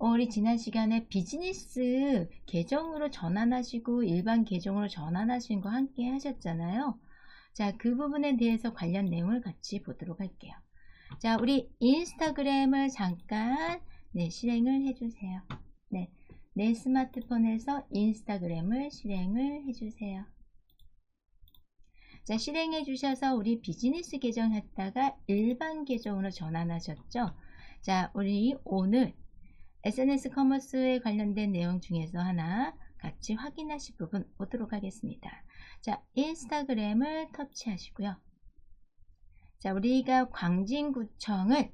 우리 지난 시간에 비즈니스 계정으로 전환하시고 일반 계정으로 전환하신 거 함께 하셨잖아요. 자, 그 부분에 대해서 관련 내용을 같이 보도록 할게요. 자, 우리 인스타그램을 잠깐 실행을 해주세요. 내 스마트폰에서 인스타그램을 실행을 해주세요. 자, 실행해 주셔서 우리 비즈니스 계정 했다가 일반 계정으로 전환하셨죠. 자, 우리 오늘 SNS 커머스에 관련된 내용 중에서 하나 같이 확인하실 부분 보도록 하겠습니다. 자, 인스타그램을 터치하시고요. 자, 우리가 광진구청을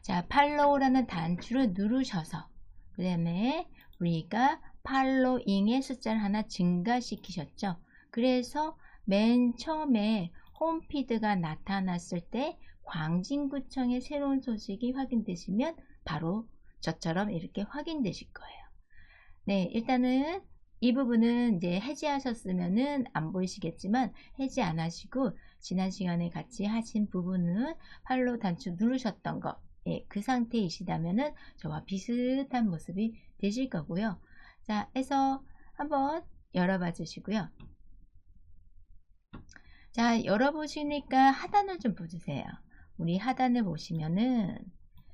자, 팔로우라는 단추를 누르셔서 그 다음에 우리가 팔로잉의 숫자를 하나 증가시키셨죠. 그래서 맨 처음에 홈피드가 나타났을 때 광진구청의 새로운 소식이 확인되시면 바로 저처럼 이렇게 확인되실 거예요. 일단은 이 부분은 이제 해지하셨으면은 안 보이시겠지만 해지 안 하시고 지난 시간에 같이 하신 부분은 팔로우 단추 누르셨던 거, 그 상태이시다면은 저와 비슷한 모습이 되실 거고요. 자, 해서 한번 열어봐 주시고요. 자, 열어보시니까 하단을 좀 보주세요. 우리 하단을 보시면은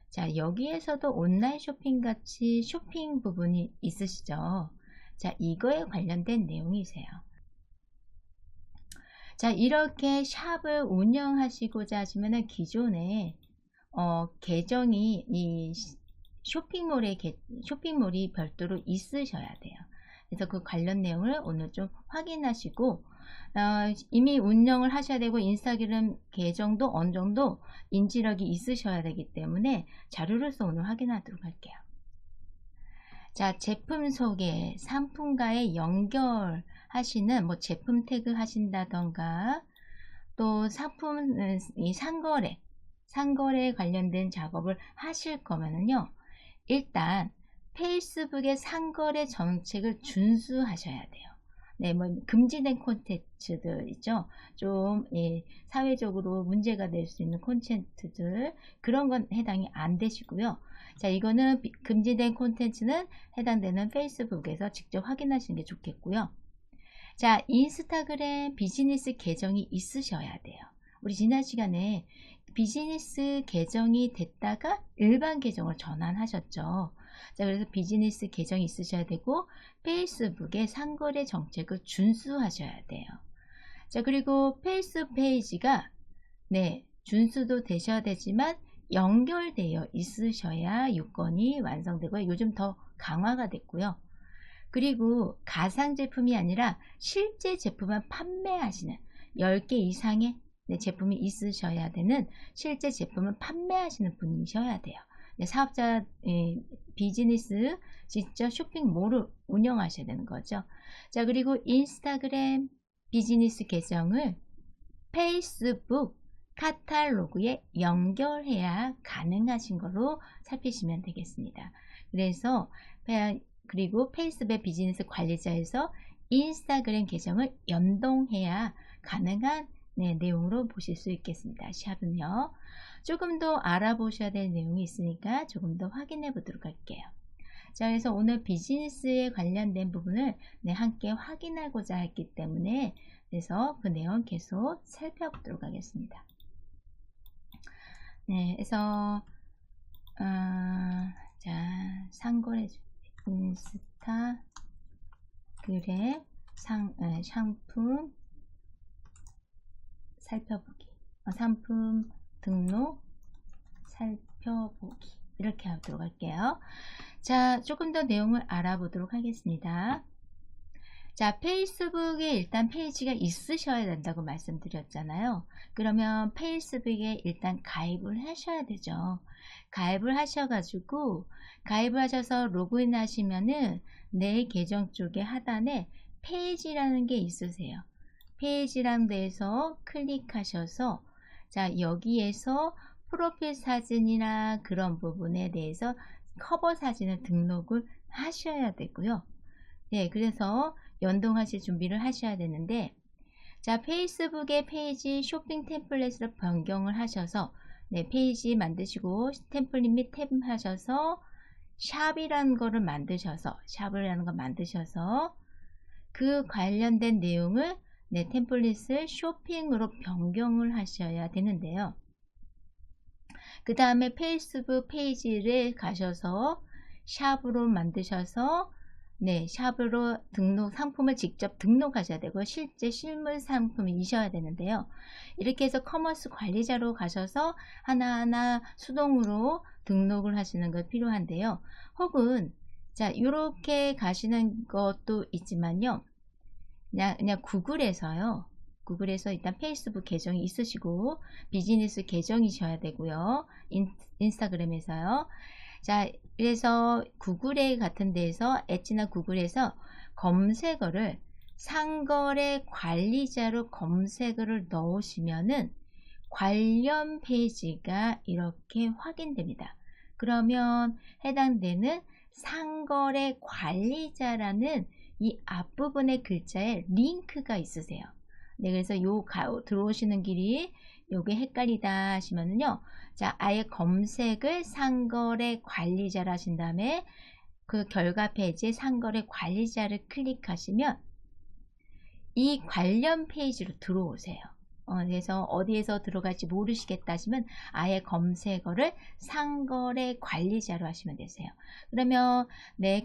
자, 여기에서도 온라인 쇼핑 같이 쇼핑 부분이 있으시죠. 자, 이거에 관련된 내용이세요. 자, 이렇게 샵을 운영하시고자 하시면은 기존에 계정이 이 쇼핑몰이 별도로 있으셔야 돼요. 그래서 그 관련 내용을 오늘 좀 확인하시고 이미 운영을 하셔야 되고 인스타그램 계정도 어느 정도 인지력이 있으셔야 되기 때문에 자료로서 오늘 확인하도록 할게요. 자, 제품 소개, 상품과의 연결하시는 뭐 제품 태그 하신다던가 또 상품 이 상거래 관련된 작업을 하실 거면은요. 일단 페이스북의 상거래 정책을 준수하셔야 돼요. 뭐 금지된 콘텐츠들 있죠. 좀 사회적으로 문제가 될 수 있는 콘텐츠들 그런 건 해당이 안 되시고요. 자, 이거는 금지된 콘텐츠는 해당되는 페이스북에서 직접 확인하시는 게 좋겠고요. 자, 인스타그램 비즈니스 계정이 있으셔야 돼요. 우리 지난 시간에 비즈니스 계정이 됐다가 일반 계정으로 전환하셨죠. 자, 그래서 비즈니스 계정이 있으셔야 되고 페이스북의 상거래 정책을 준수하셔야 돼요. 자, 그리고 페이스북 페이지가 준수도 되셔야 되지만 연결되어 있으셔야 요건이 완성되고요. 요즘 더 강화가 됐고요. 그리고 가상 제품이 아니라 실제 제품을 판매하시는 10개 이상의 제품이 있으셔야 되는 실제 제품을 판매하시는 분이셔야 돼요. 사업자 비즈니스 직접 쇼핑몰을 운영하셔야 되는 거죠. 자, 그리고 인스타그램 비즈니스 계정을 페이스북 카탈로그에 연결해야 가능하신 걸로 살피시면 되겠습니다. 그리고 페이스북 비즈니스 관리자에서 인스타그램 계정을 연동해야 가능한 내용으로 보실 수 있겠습니다. 샵은요. 조금 더 알아보셔야 될 내용이 있으니까 조금 더 확인해 보도록 할게요. 자, 그래서 오늘 비즈니스에 관련된 부분을 함께 확인하고자 했기 때문에 그래서 그 내용 계속 살펴보도록 하겠습니다. 그래서 자, 상거래 인스타그램 상품 살펴보기, 상품 등록 살펴보기 이렇게 하도록 할게요. 자, 조금 더 내용을 알아보도록 하겠습니다. 자, 페이스북에 일단 페이지가 있으셔야 된다고 말씀드렸잖아요. 그러면 페이스북에 일단 가입을 하셔야 되죠. 가입을 하셔가지고 가입을 하셔서 로그인 하시면은 내 계정 쪽에 하단에 페이지라는 게 있으세요. 페이지란 데에서 클릭하셔서 자, 여기에서 프로필 사진이나 그런 부분에 대해서 커버 사진을 등록을 하셔야 되고요. 그래서 연동하실 준비를 하셔야 되는데 자, 페이스북의 페이지 쇼핑 템플릿으로 변경을 하셔서 페이지 만드시고 템플릿 및 탭 하셔서 샵이라는 거를 만드셔서 그 관련된 내용을 템플릿을 쇼핑으로 변경을 하셔야 되는데요. 그 다음에 페이스북 페이지를 가셔서 샵으로 만드셔서 샵으로 상품을 직접 등록하셔야 되고 실제 실물 상품이셔야 되는데요. 이렇게 해서 커머스 관리자로 가셔서 하나하나 수동으로 등록을 하시는 거 필요한데요. 혹은 이렇게 가시는 것도 있지만요. 그냥 구글에서 일단 페이스북 계정이 있으시고 비즈니스 계정이셔야 되고요. 인스타그램에서요. 그래서 구글에 같은 데에서 엣지나 구글에서 검색어를 상거래 관리자로 검색어를 넣으시면은 관련 페이지가 이렇게 확인됩니다. 그러면 해당되는 상거래 관리자라는 이 앞부분의 글자에 링크가 있으세요. 그래서 들어오시는 길이 요게 헷갈리다 하시면은요. 아예 검색을 상거래 관리자라 하신 다음에 그 결과 페이지에 상거래 관리자를 클릭하시면 이 관련 페이지로 들어오세요. 그래서 어디에서 들어갈지 모르시겠다 하시면 아예 검색어를 상거래 관리자로 하시면 되세요. 그러면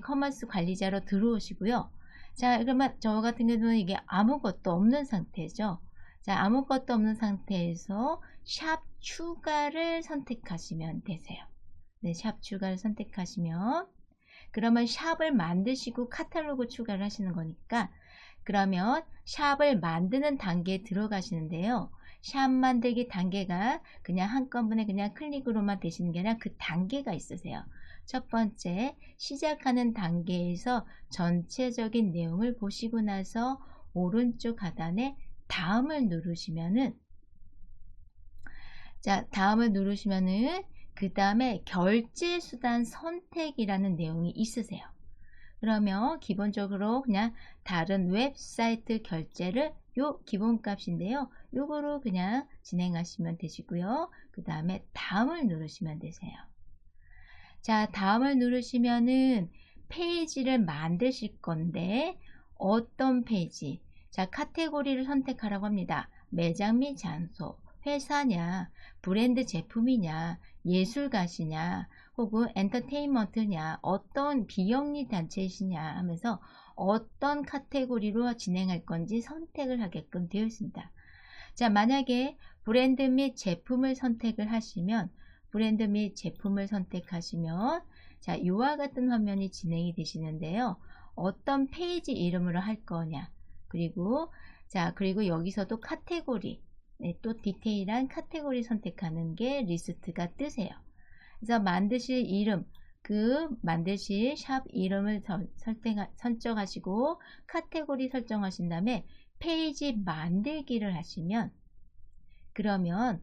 커머스 관리자로 들어오시고요. 그러면 저 같은 경우는 이게 아무것도 없는 상태죠. 아무것도 없는 상태에서 샵 추가를 선택하시면 되세요. 샵 추가를 선택하시면 그러면 샵을 만드시고 카탈로그 추가를 하시는 거니까 그러면 샵을 만드는 단계에 들어가시는데요. 샵 만들기 단계가 그냥 한꺼번에 그냥 클릭으로만 되시는 게 아니라 그 단계가 있으세요. 첫 번째 시작하는 단계에서 전체적인 내용을 보시고 나서 오른쪽 하단에 다음을 누르시면은 그 다음에 결제 수단 선택이라는 내용이 있으세요. 그러면 기본적으로 그냥 다른 웹사이트 결제를 요 기본값인데요. 요거로 그냥 진행하시면 되시고요. 그 다음에 다음을 누르시면 되세요. 다음을 누르시면은 페이지를 만드실 건데 어떤 페이지? 카테고리를 선택하라고 합니다. 매장 및 장소, 회사냐, 브랜드 제품이냐, 예술가시냐, 혹은 엔터테인먼트냐, 어떤 비영리 단체이시냐 하면서 어떤 카테고리로 진행할 건지 선택을 하게끔 되어 있습니다. 만약에 브랜드 및 제품을 선택을 하시면 이와 같은 화면이 진행이 되시는데요. 어떤 페이지 이름으로 할 거냐, 그리고 여기서도 카테고리, 또 디테일한 카테고리 선택하는 게 리스트가 뜨세요. 그래서 만드실 이름, 만드실 샵 이름을 설정하시고 카테고리 설정하신 다음에 페이지 만들기를 하시면 그러면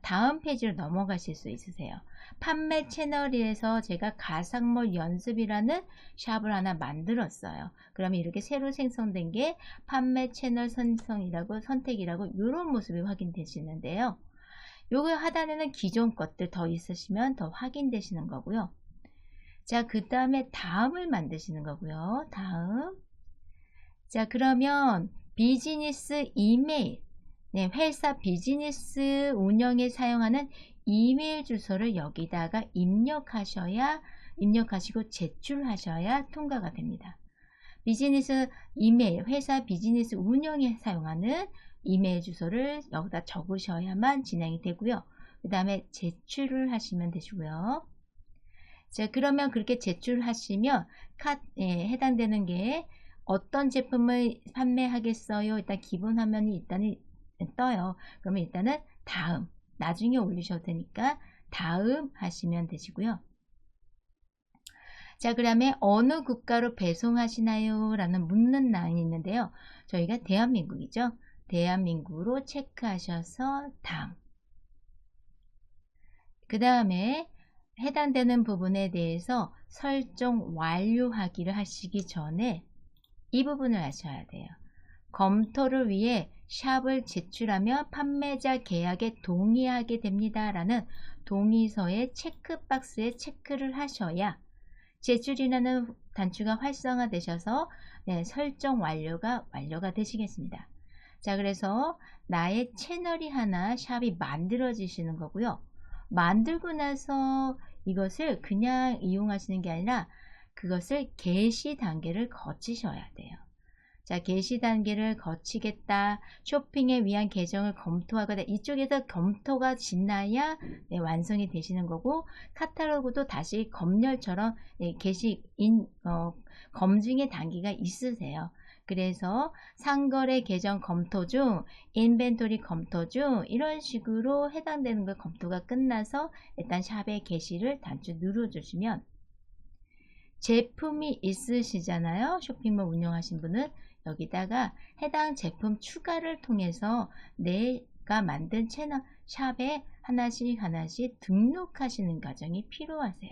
다음 페이지로 넘어가실 수 있으세요. 판매 채널에서 제가 가상몰 연습이라는 샵을 하나 만들었어요. 그러면 이렇게 새로 생성된 게 판매 채널 선택이라고 이런 모습이 확인되시는데요. 요거 하단에는 기존 것들 더 있으시면 더 확인되시는 거고요. 그 다음에 다음을 만드시는 거고요. 다음. 그러면 비즈니스 이메일. 회사 비즈니스 운영에 사용하는 이메일 주소를 여기다가 입력하시고 제출하셔야 통과가 됩니다. 비즈니스 이메일, 회사 비즈니스 운영에 사용하는 이메일 주소를 여기다 적으셔야만 진행이 되고요. 그 다음에 제출을 하시면 되시고요. 그러면 그렇게 제출하시면 해당되는 게 어떤 제품을 판매하겠어요? 일단 기본 화면이 일단은 떠요. 그러면 일단은 다음, 나중에 올리셔도 되니까 다음 하시면 되시고요. 그 다음에 어느 국가로 배송하시나요? 라는 묻는 라인이 있는데요. 저희가 대한민국이죠. 대한민국으로 체크하셔서 다음. 그 다음에 해당되는 부분에 대해서 설정 완료하기를 하시기 전에 이 부분을 하셔야 돼요. 검토를 위해 샵을 제출하며 판매자 계약에 동의하게 됩니다. 라는 동의서의 체크박스에 체크를 하셔야 제출이라는 단추가 활성화되셔서 네, 설정 완료가 되시겠습니다. 자, 그래서 나의 채널이 하나 샵이 만들어지시는 거고요. 만들고 나서 이것을 그냥 이용하시는 게 아니라 그것을 게시 단계를 거치셔야 돼요. 자, 게시 단계를 거치겠다. 쇼핑에 위한 계정을 검토하거나 이쪽에서 검토가 지나야 네, 완성이 되시는 거고, 카탈로그도 다시 검열처럼 네, 검증의 단계가 있으세요. 그래서 상거래 계정 검토 중, 인벤토리 검토 중 이런 식으로 해당되는 걸 검토가 끝나서 일단 샵의 게시를 단추 눌러주시면 제품이 있으시잖아요. 쇼핑몰 운영하신 분은 여기다가 해당 제품 추가를 통해서 내가 만든 채널 샵에 하나씩 등록하시는 과정이 필요하세요.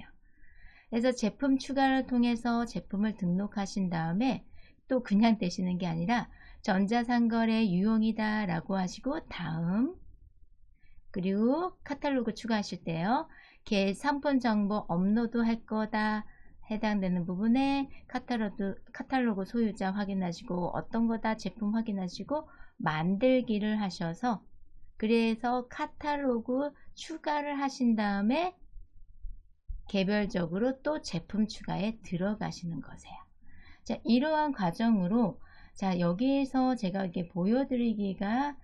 그래서 제품 추가를 통해서 제품을 등록하신 다음에 또 그냥 되시는 게 아니라 전자상거래 유용이다 라고 하시고 다음, 그리고 카탈로그 추가하실 때요. 상품 정보 업로드 할 거다. 해당되는 부분에 카탈로그 소유자 확인하시고 어떤 거다 제품 확인하시고 만들기를 하셔서, 그래서 카탈로그 추가를 하신 다음에 개별적으로 또 제품 추가에 들어가시는 거세요. 자, 이러한 과정으로 자, 여기에서 제가 이렇게 보여드리기가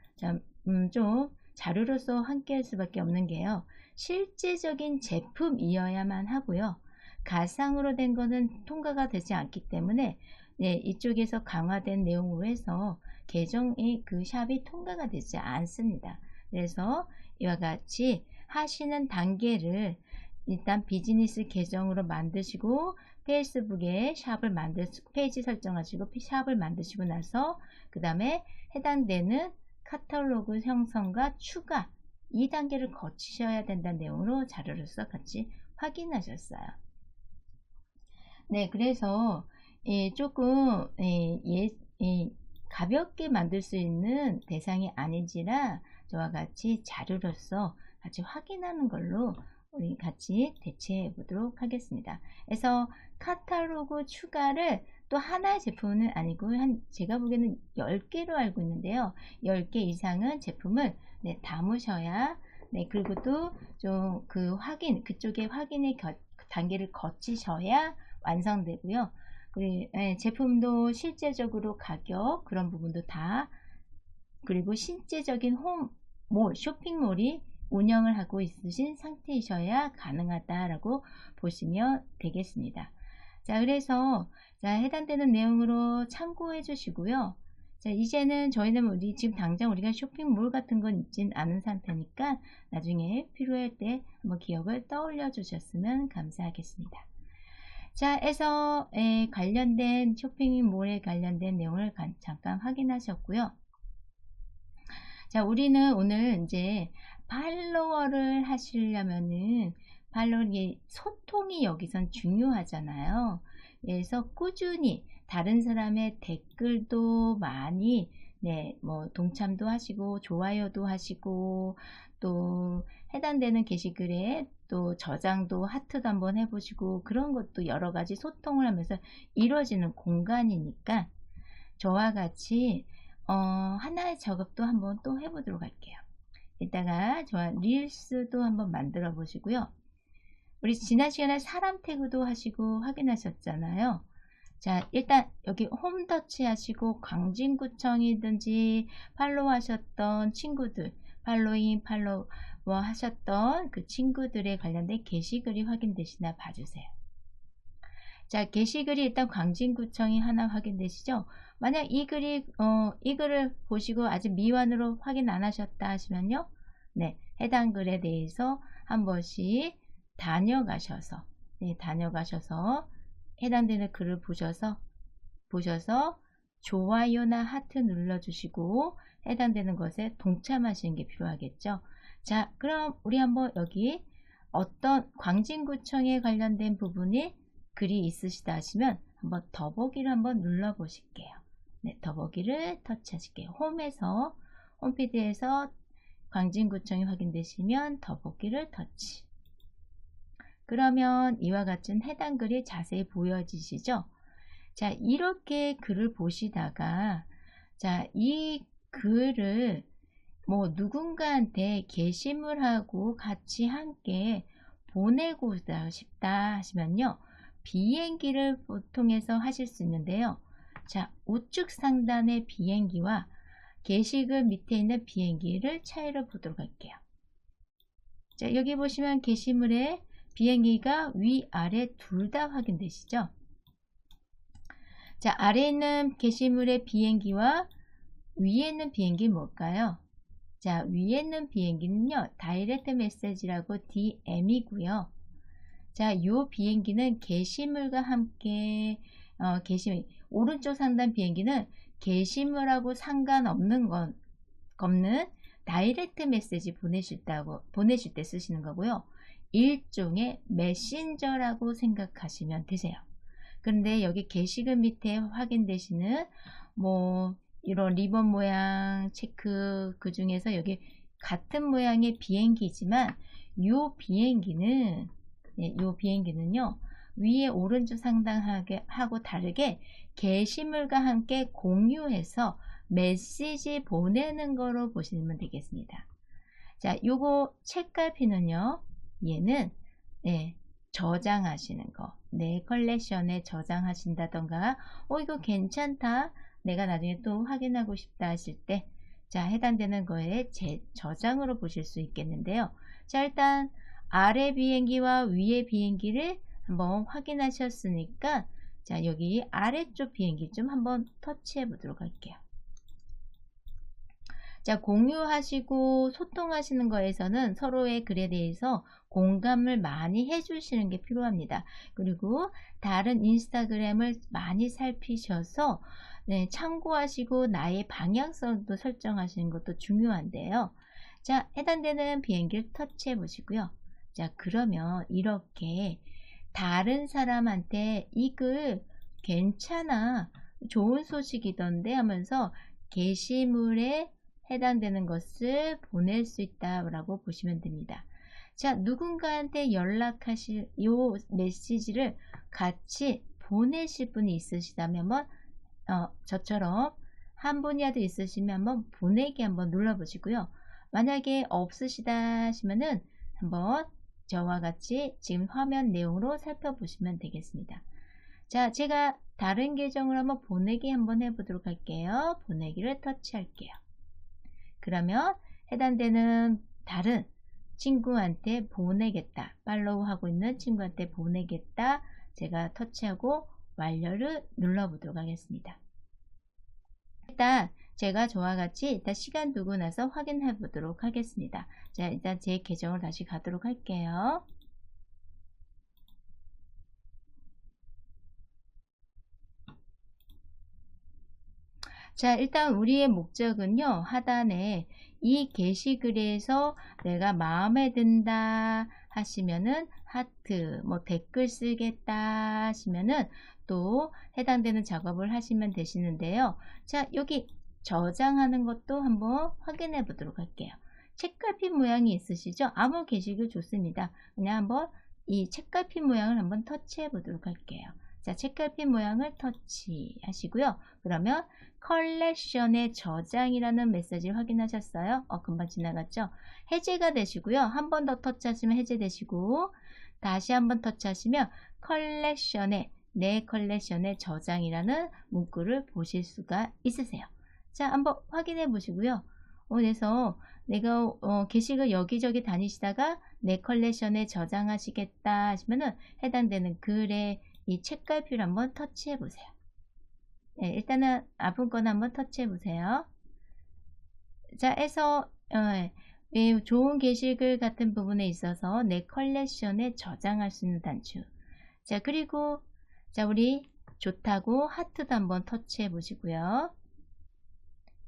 좀 자료로서 함께 할 수밖에 없는 게요. 실제적인 제품이어야만 하고요. 가상으로 된 거는 통과가 되지 않기 때문에 네, 이쪽에서 강화된 내용으로 해서 계정의 그 샵이 통과가 되지 않습니다. 그래서 이와 같이 하시는 단계를 일단 비즈니스 계정으로 만드시고 페이스북에 페이지 설정하시고 샵을 만드시고 나서 그 다음에 해당되는 카탈로그 형성과 추가 2단계를 거치셔야 된다는 내용으로 자료로서 같이 확인하셨어요. 네, 그래서 조금 가볍게 만들 수 있는 대상이 아닌지라 저와 같이 자료로서 같이 확인하는 걸로 우리 같이 대체해 보도록 하겠습니다. 그래서 카탈로그 추가를 또 하나의 제품은 아니고 제가 보기에는 10개로 알고 있는데요. 10개 이상은 제품을 네, 담으셔야 네, 그리고 또 좀 그쪽에 확인의 단계를 거치셔야 완성되고요. 제품도 실제적으로 가격 그런 부분도 다, 그리고 실제적인 쇼핑몰이 운영을 하고 있으신 상태이셔야 가능하다라고 보시면 되겠습니다. 자, 그래서 해당되는 내용으로 참고해 주시고요. 자, 이제는 저희는 지금 당장 우리가 쇼핑몰 같은 건 있진 않은 상태니까 나중에 필요할 때 한번 기억을 떠올려 주셨으면 감사하겠습니다. 자, 해서 관련된 쇼핑몰에 관련된 내용을 잠깐 확인하셨고요. 자, 우리는 오늘 이제 팔로워를 하시려면은 소통이 여기선 중요하잖아요. 그래서 꾸준히 다른 사람의 댓글도 많이 동참도 하시고 좋아요도 하시고 또 해당되는 게시글에 또 저장도 하트도 한번 해보시고 그런 것도 여러 가지 소통을 하면서 이루어지는 공간이니까 저와 같이 하나의 작업도 한번 또 해보도록 할게요. 이따가 릴스도 한번 만들어 보시고요. 우리 지난 시간에 사람 태그도 하시고 확인하셨잖아요. 자, 일단 여기 홈 터치 하시고 광진구청이든지 팔로우 하셨던 친구들, 팔로워 하셨던 그 친구들에 관련된 게시글이 확인되시나 봐주세요. 자, 게시글이 일단 광진구청이 하나 확인되시죠? 만약 이 글을 보시고 아직 미완으로 확인 안 하셨다 하시면요. 네, 해당 글에 대해서 한 번씩 다녀가셔서 해당되는 글을 보셔서 좋아요나 하트 눌러주시고 해당되는 것에 동참하시는 게 필요하겠죠. 자, 그럼 우리 한번 여기 어떤 광진구청에 관련된 부분이 글이 있으시다 하시면 한번 더보기를 한번 눌러 보실게요. 네, 더보기를 터치하실게요. 홈피드에서 광진구청이 확인되시면 더보기를 터치. 그러면 이와 같은 해당 글이 자세히 보여지시죠? 자, 이렇게 글을 보시다가 자, 이 글을 뭐 누군가한테 게시물하고 같이 함께 보내고 싶다 하시면요. 비행기를 통해서 하실 수 있는데요. 자, 우측 상단의 비행기와 게시글 밑에 있는 비행기를 차이를 보도록 할게요. 자, 여기 보시면 게시물에 비행기가 위아래 둘 다 확인되시죠? 자, 아래에 있는 게시물의 비행기와 위에 있는 비행기는 뭘까요? 자, 위에 있는 비행기는요, 다이렉트 메시지라고 DM이고요. 자, 요 비행기는 게시물과 함께 게시물, 오른쪽 상단 비행기는 게시물하고 상관없는 없는 다이렉트 메시지 보내실 때 쓰시는 거고요. 일종의 메신저라고 생각하시면 되세요. 그런데 여기 게시글 밑에 확인되시는 뭐 이런 리본 모양 체크, 그 중에서 여기 같은 모양의 비행기지만 요 비행기는요 위에 오른쪽 상단하게 하고 다르게 게시물과 함께 공유해서 메시지 보내는 거로 보시면 되겠습니다. 자, 요거 책갈피는요, 얘는 저장하시는 거, 내 컬렉션에 저장하신다던가, 이거 괜찮다, 내가 나중에 또 확인하고 싶다 하실 때, 자, 해당되는 거에 저장으로 보실 수 있겠는데요. 자, 일단 아래 비행기와 위에 비행기를 한번 확인하셨으니까, 자, 여기 아래쪽 비행기 좀 한번 터치해 보도록 할게요. 자, 공유하시고 소통하시는 거에서는 서로의 글에 대해서 공감을 많이 해주시는 게 필요합니다. 그리고 다른 인스타그램을 많이 살피셔서 참고하시고 나의 방향성도 설정하시는 것도 중요한데요. 자, 해당되는 비행기를 터치해 보시고요. 자, 그러면 이렇게 다른 사람한테 이 글 괜찮아, 좋은 소식이던데 하면서 게시물에 해당되는 것을 보낼 수 있다라고 보시면 됩니다. 자, 누군가한테 연락하실 요 메시지를 같이 보내실 분이 있으시다면 한번 저처럼 한 분이라도 있으시면 한번 보내기 한번 눌러보시고요. 만약에 없으시다 하시면은 한번 저와 같이 지금 화면 내용으로 살펴보시면 되겠습니다. 자, 제가 다른 계정을 한번 보내기 한번 해보도록 할게요. 보내기를 터치할게요. 그러면 해당되는 다른 친구한테 보내겠다, 팔로우 하고 있는 친구한테 보내겠다, 제가 터치하고 완료를 눌러보도록 하겠습니다. 일단 제가 저와 같이 일단 시간 두고 나서 확인해 보도록 하겠습니다. 자, 일단 제 계정을 다시 가도록 할게요. 자, 일단 우리의 목적은요, 하단에 이 게시글에서 내가 마음에 든다 하시면은 하트, 뭐 댓글 쓰겠다 하시면은 또 해당되는 작업을 하시면 되시는데요. 자, 여기 저장하는 것도 한번 확인해 보도록 할게요. 책갈피 모양이 있으시죠? 아무 게시글 좋습니다. 그냥 한번 이 책갈피 모양을 한번 터치해 보도록 할게요. 자, 책갈피 모양을 터치하시고요. 그러면 컬렉션의 저장이라는 메시지 확인하셨어요? 금방 지나갔죠? 해제가 되시고요. 한 번 더 터치하시면 해제되시고, 다시 한 번 터치하시면 내 컬렉션의 저장이라는 문구를 보실 수가 있으세요. 자, 한번 확인해 보시고요. 그래서 내가 게시글 여기저기 다니시다가 내 컬렉션에 저장하시겠다 하시면은 해당되는 글에 이 책갈피를 한번 터치해 보세요. 네, 일단은 앞은 건 한번 터치해 보세요. 자, 해서 좋은 게시글 같은 부분에 있어서 내 컬렉션에 저장할 수 있는 단추. 자, 그리고 자, 우리 좋다고 하트도 한번 터치해 보시고요.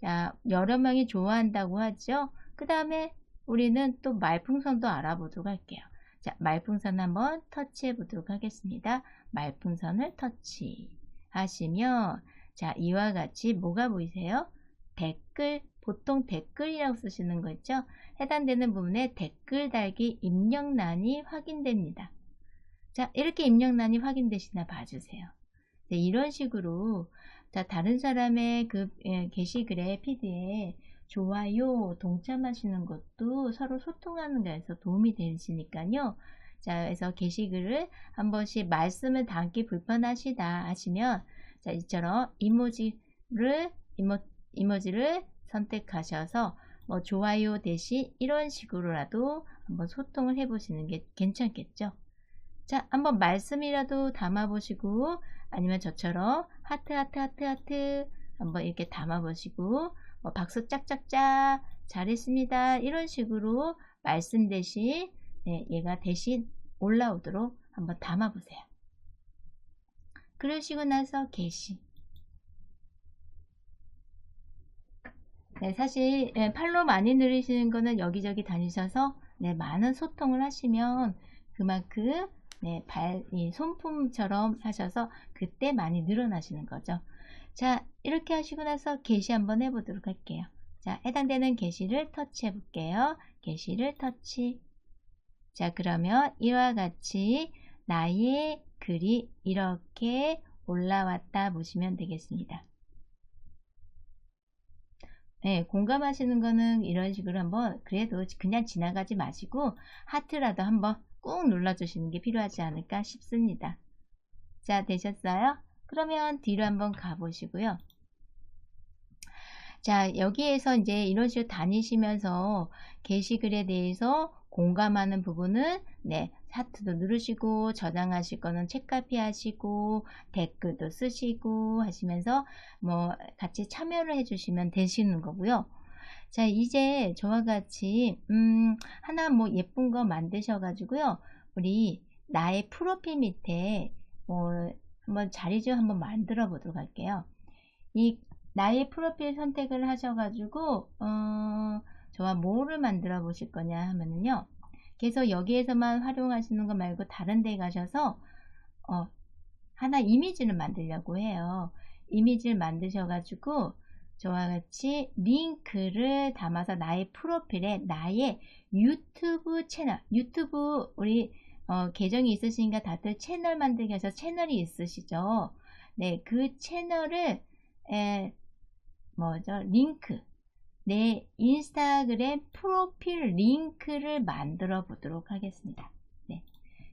자, 여러 명이 좋아한다고 하죠. 그 다음에 우리는 또 말풍선도 알아보도록 할게요. 자, 말풍선 한번 터치해 보도록 하겠습니다. 말풍선을 터치하시면 자, 이와 같이 뭐가 보이세요? 댓글, 보통 댓글이라고 쓰시는 거 있죠? 해당되는 부분에 댓글 달기 입력란이 확인됩니다. 자, 이렇게 입력란이 확인되시나 봐주세요. 네, 이런 식으로 자, 다른 사람의 그 게시글에 PD에 좋아요, 동참하시는 것도 서로 소통하는 데서 도움이 되시니까요. 자, 그래서 게시글을 한 번씩 말씀을 담기 불편하시다 하시면 자, 이처럼 이모지를 선택하셔서 뭐 좋아요 대신 이런 식으로라도 한번 소통을 해보시는 게 괜찮겠죠. 자, 한번 말씀이라도 담아보시고 아니면 저처럼 하트 한번 이렇게 담아보시고 뭐 박수 짝짝짝 잘했습니다 이런 식으로 말씀 대신 얘가 대신 올라오도록 한번 담아보세요. 그러시고 나서 게시. 네, 사실 팔로우 많이 누르시는 거는 여기저기 다니셔서 많은 소통을 하시면 그만큼 손품처럼 하셔서 그때 많이 늘어나시는 거죠. 자, 이렇게 하시고 나서 게시 한번 해보도록 할게요. 자, 해당되는 게시를 터치해 볼게요. 게시를 터치. 자, 그러면 이와 같이 나의 글이 이렇게 올라왔다 보시면 되겠습니다. 네, 공감하시는 거는 이런 식으로 한번 그래도 그냥 지나가지 마시고 하트라도 한번 꾹 눌러주시는 게 필요하지 않을까 싶습니다. 자, 되셨어요? 그러면 뒤로 한번 가보시고요. 자, 여기에서 이제 이런 식으로 다니시면서 게시글에 대해서 공감하는 부분은 하트도 누르시고 저장하실 거는 책카피 하시고 댓글도 쓰시고 하시면서 뭐 같이 참여를 해주시면 되시는 거고요. 자, 이제 저와 같이 하나 뭐 예쁜 거 만드셔가지고요. 우리 나의 프로필 밑에 한번 자리 좀 한번 만들어 보도록 할게요. 이 나의 프로필 선택을 하셔가지고 저와 뭐를 만들어 보실 거냐 하면은요. 계속 여기에서만 활용하시는 거 말고 다른 데 가셔서 하나 이미지를 만들려고 해요. 이미지를 만드셔가지고 저와 같이 링크를 담아서 나의 프로필에 나의 유튜브 채널, 유튜브 우리 계정이 있으시니까 다들 채널 만들기 해서 채널이 있으시죠. 네, 그 채널을 링크, 내 인스타그램 프로필 링크를 만들어 보도록 하겠습니다. 네,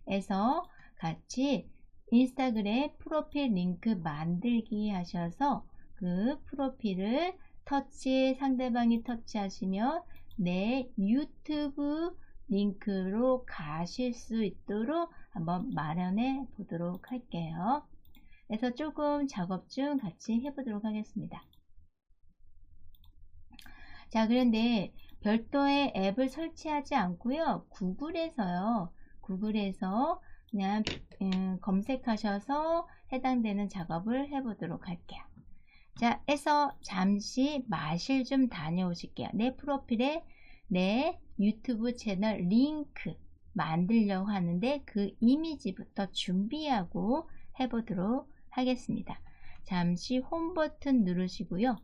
그래서 같이 인스타그램 프로필 링크 만들기 하셔서 그 프로필을 상대방이 터치하시면 내 유튜브 링크로 가실 수 있도록 한번 마련해 보도록 할게요. 그래서 조금 작업 중 같이 해보도록 하겠습니다. 자, 그런데 별도의 앱을 설치하지 않고요. 구글에서 그냥 검색하셔서 해당되는 작업을 해보도록 할게요. 자, 해서 잠시 마실 좀 다녀오실게요. 내 프로필에 내 유튜브 채널 링크 만들려고 하는데 그 이미지부터 준비하고 해보도록 하겠습니다. 잠시 홈 버튼 누르시고요.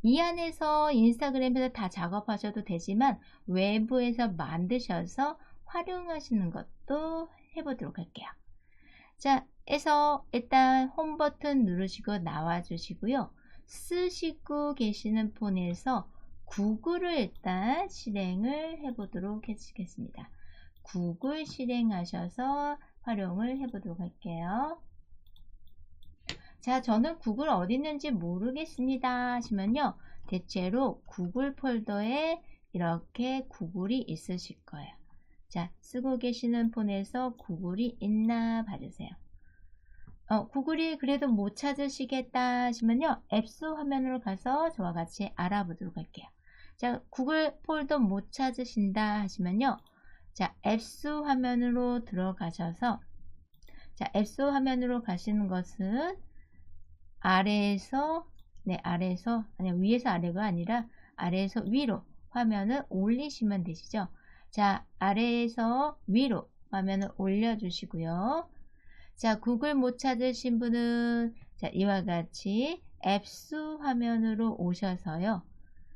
이 안에서 인스타그램에서 다 작업하셔도 되지만 외부에서 만드셔서 활용하시는 것도 해보도록 할게요. 자, 해서 일단 홈 버튼 누르시고 나와 주시고요. 쓰시고 계시는 폰에서 구글을 일단 실행을 해보도록 하겠습니다. 구글 실행하셔서 활용을 해보도록 할게요. 자, 저는 구글 어디 있는지 모르겠습니다 하시면요. 대체로 구글 폴더에 이렇게 구글이 있으실 거예요. 자, 쓰고 계시는 폰에서 구글이 있나 봐주세요. 구글이 그래도 못 찾으시겠다 하시면요. 앱스 화면으로 가서 저와 같이 알아보도록 할게요. 자, 구글 폴더 못 찾으신다 하시면요. 자, 앱스 화면으로 들어가셔서 자, 앱스 화면으로 가시는 것은 아래에서 위에서 아래가 아니라 아래에서 위로 화면을 올리시면 되시죠. 자, 아래에서 위로 화면을 올려주시고요. 자, 구글 못 찾으신 분은 자, 이와 같이 앱스 화면으로 오셔서요.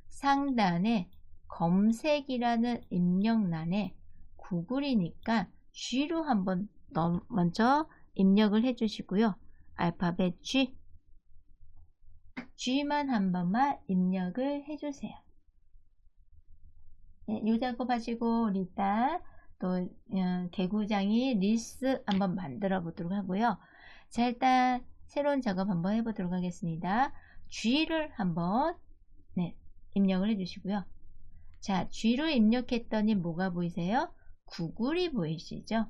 상단에 검색이라는 입력란에 구글이니까 G로 한번 먼저 입력을 해주시고요. 알파벳 G만 한 번만 입력을 해주세요. 네, 이 작업 하시고 일단 또 개구장이 리스 한번 만들어 보도록 하고요. 자, 일단 새로운 작업 한번 해보도록 하겠습니다. G를 한번 입력을 해주시고요. 자, G를 입력했더니 뭐가 보이세요? 구글이 보이시죠?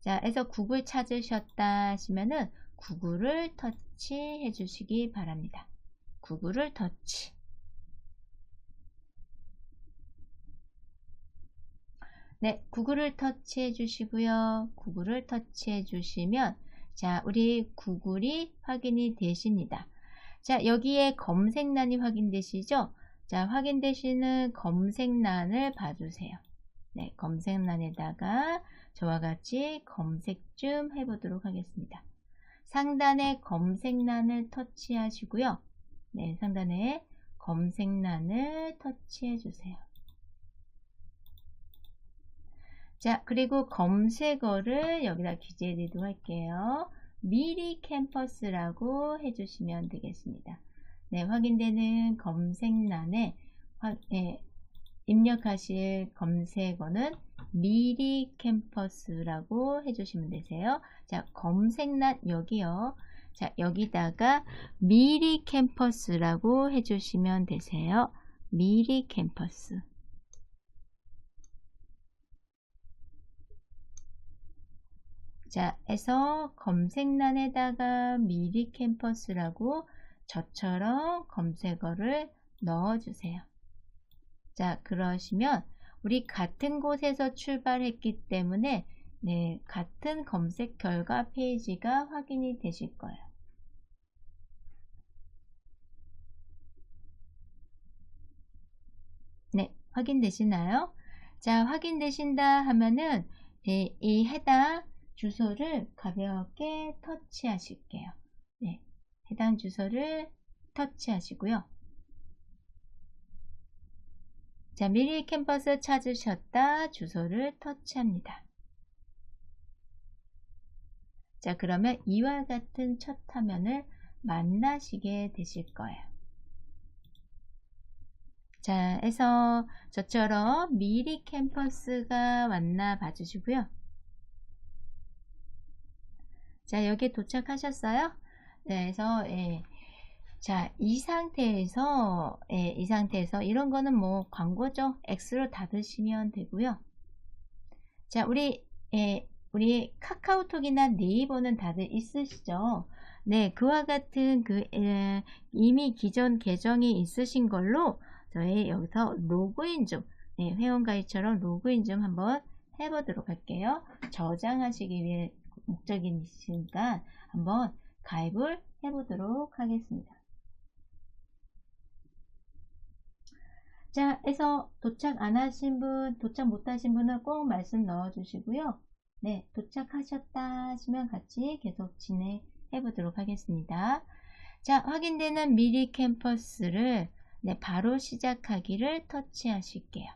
자, 그래서 구글 찾으셨다 하시면은 구글을 터치해 주시기 바랍니다. 구글을 터치. 네, 구글을 터치해 주시고요. 구글을 터치해 주시면 자, 우리 구글이 확인이 되십니다. 자, 여기에 검색란이 확인되시죠? 자, 확인되시는 검색란을 봐주세요. 네, 검색란에다가 저와 같이 검색 좀 해보도록 하겠습니다. 상단에 검색란을 터치하시고요. 네, 상단에 검색란을 터치해 주세요. 자, 그리고 검색어를 여기다 기재해 드리도록 할게요. 미리 캠퍼스라고 해주시면 되겠습니다. 네, 확인되는 검색란에 입력하실 검색어는 미리 캠퍼스라고 해주시면 되세요. 자, 검색란 여기요. 자, 여기다가 미리 캠퍼스라고 해주시면 되세요. 미리 캠퍼스. 자, 해서 검색란에다가 미리 캠퍼스라고 저처럼 검색어를 넣어주세요. 자, 그러시면 우리 같은 곳에서 출발했기 때문에 네, 같은 검색 결과 페이지가 확인이 되실 거예요. 네, 확인되시나요? 자, 확인되신다 하면은 네, 이 해당 주소를 가볍게 터치하실게요. 네, 해당 주소를 터치하시고요. 자, 미리 캠퍼스 찾으셨다 주소를 터치합니다. 자, 그러면 이와 같은 첫 화면을 만나시게 되실 거예요. 자, 해서 저처럼 미리 캠퍼스가 왔나 봐주시고요. 자, 여기에 도착하셨어요? 네, 그래서 자, 이 상태에서 이런 거는 뭐 광고죠. X로 닫으시면 되고요. 자, 우리 카카오톡이나 네이버는 다들 있으시죠? 네, 그와 같은 이미 기존 계정이 있으신 걸로 저희 여기서 로그인 좀 회원가입처럼 로그인 좀 한번 해보도록 할게요. 저장하시기 위해 목적이니까 한번 가입을 해보도록 하겠습니다. 자, 해서 도착 안 하신 분, 도착 못 하신 분은 꼭 말씀 넣어 주시고요. 네, 도착하셨다 하시면 같이 계속 진행해 보도록 하겠습니다. 자, 확인되는 미리 캠퍼스를 바로 시작하기를 터치하실게요.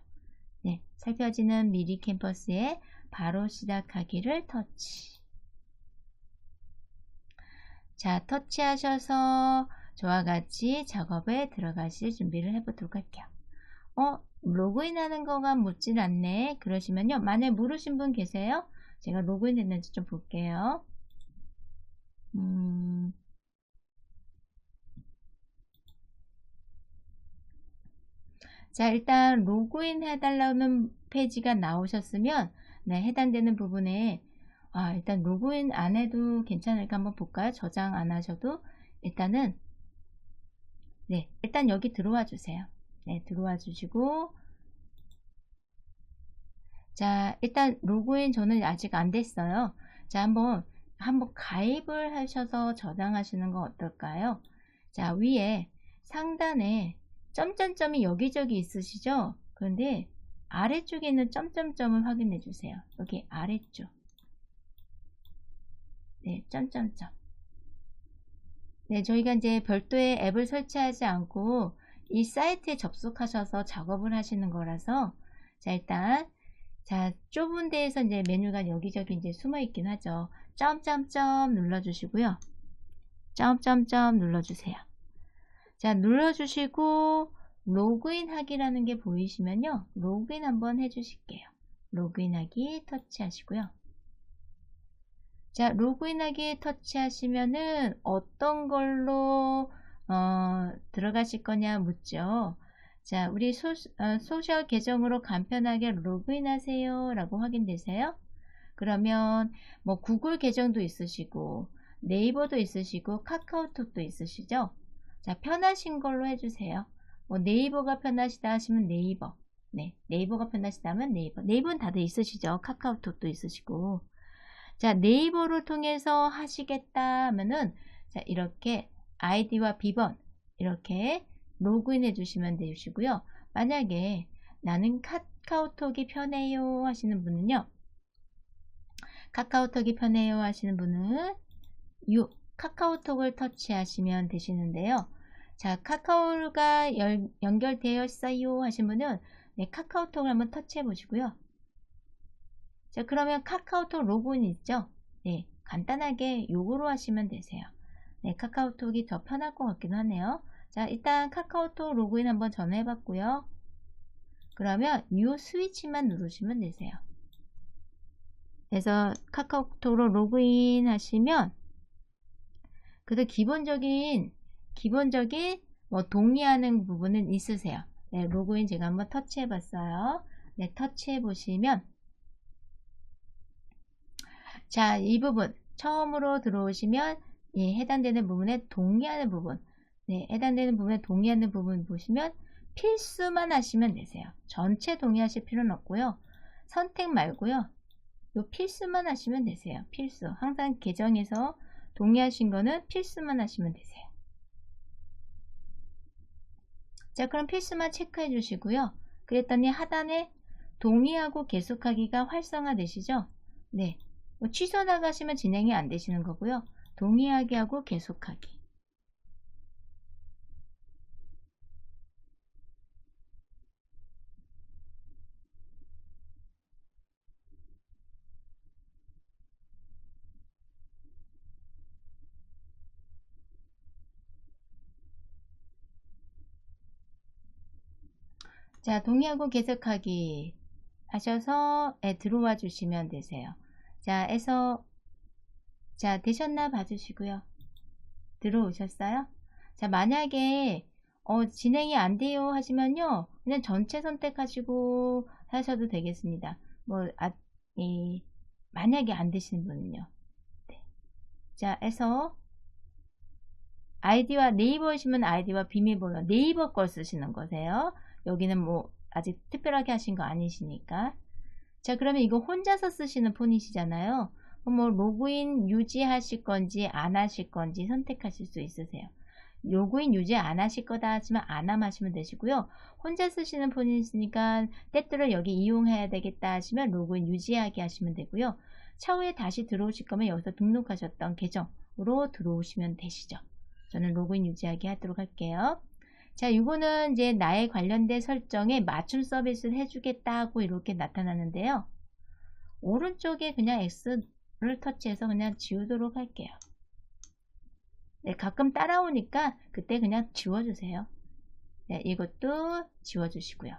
네, 살펴지는 미리 캠퍼스에 바로 시작하기를 터치. 자, 터치하셔서 저와 같이 작업에 들어가실 준비를 해보도록 할게요. 로그인 하는 거가 묻질 않네. 그러시면요. 만약 모르신 분 계세요? 제가 로그인 됐는지 좀 볼게요. 자, 일단 로그인 해달라는 페이지가 나오셨으면 네, 해당되는 부분에 일단 로그인 안 해도 괜찮을까 한번 볼까요? 저장 안 하셔도 일단은 네, 일단 여기 들어와 주세요. 네, 들어와 주시고 자, 일단 로그인 저는 아직 안 됐어요. 자, 한번 가입을 하셔서 저장하시는 건 어떨까요? 자, 위에 상단에 점점점이 여기저기 있으시죠? 그런데 아래쪽에 있는 점점점을 확인해 주세요. 여기 아래쪽. 네, 점점점. 네, 저희가 이제 별도의 앱을 설치하지 않고 이 사이트에 접속하셔서 작업을 하시는 거라서 자, 일단 자, 좁은 데에서 이제 메뉴가 여기저기 이제 숨어 있긴 하죠. 점점점 눌러주시고요. 점점점 눌러주세요. 자, 눌러주시고 로그인 하기라는 게 보이시면요. 로그인 한번 해주실게요. 로그인 하기 터치하시고요. 자, 로그인 하기 터치하시면은 어떤 걸로 들어가실 거냐 묻죠. 자, 우리 소셜 계정으로 간편하게 로그인 하세요 라고 확인되세요. 그러면 뭐 구글 계정도 있으시고 네이버도 있으시고 카카오톡도 있으시죠. 자, 편하신 걸로 해주세요. 뭐 네이버가 편하시다 하시면 네이버, 네, 네이버가 편하시다 하면 네이버. 네이버는 다들 있으시죠. 카카오톡도 있으시고. 자, 네이버를 통해서 하시겠다 하면은 자, 이렇게 아이디와 비번 이렇게 로그인해 주시면 되시고요. 만약에 나는 카카오톡이 편해요 하시는 분은요. 카카오톡이 편해요 하시는 분은 이 카카오톡을 터치하시면 되시는데요. 자, 카카오가 연결되어 있어요 하신 분은 네, 카카오톡을 한번 터치해 보시고요. 자, 그러면 카카오톡 로그인 있죠? 네, 간단하게 요거로 하시면 되세요. 네, 카카오톡이 더 편할 것 같기도 하네요. 자, 일단 카카오톡 로그인 한번 전화해 봤고요. 그러면 이 스위치만 누르시면 되세요. 그래서 카카오톡으로 로그인 하시면 그래도 기본적인 뭐 동의하는 부분은 있으세요. 네, 로그인 제가 한번 터치해 봤어요. 네, 터치해 보시면 자, 이 부분 처음으로 들어오시면 예, 해당되는 부분에 동의하는 부분, 네, 해당되는 부분에 동의하는 부분 보시면 필수만 하시면 되세요. 전체 동의하실 필요는 없고요. 선택 말고요. 요 필수만 하시면 되세요. 필수. 항상 계정에서 동의하신 거는 필수만 하시면 되세요. 자, 그럼 필수만 체크해 주시고요. 그랬더니 하단에 동의하고 계속하기가 활성화되시죠? 네. 뭐 취소 나가시면 진행이 안 되시는 거고요. 동의하기 하고 계속하기. 자, 동의하고 계속하기 하셔서 들어와 주시면 되세요. 자, 자, 되셨나 봐주시고요. 들어오셨어요? 자, 만약에 진행이 안 돼요 하시면요. 그냥 전체 선택하시고 하셔도 되겠습니다. 뭐, 만약에 안 되시는 분은요. 네. 자, 아이디와 네이버이시면 아이디와 비밀번호 네이버 걸 쓰시는 거세요. 여기는 뭐 아직 특별하게 하신 거 아니시니까. 자, 그러면 이거 혼자서 쓰시는 폰이시잖아요. 뭐 로그인 유지하실 건지 안 하실 건지 선택하실 수 있으세요. 로그인 유지 안 하실 거다 하시면 안 하시면 되시고요. 혼자 쓰시는 폰이시니까 때때로 여기 이용해야 되겠다 하시면 로그인 유지하기 하시면 되고요. 차후에 다시 들어오실 거면 여기서 등록하셨던 계정으로 들어오시면 되시죠. 저는 로그인 유지하기 하도록 할게요. 자, 이거는 이제 나에 관련된 설정에 맞춤 서비스를 해주겠다고 이렇게 나타나는데요. 오른쪽에 그냥 X를 터치해서 그냥 지우도록 할게요. 네, 가끔 따라오니까 그때 그냥 지워주세요. 네, 이것도 지워주시고요.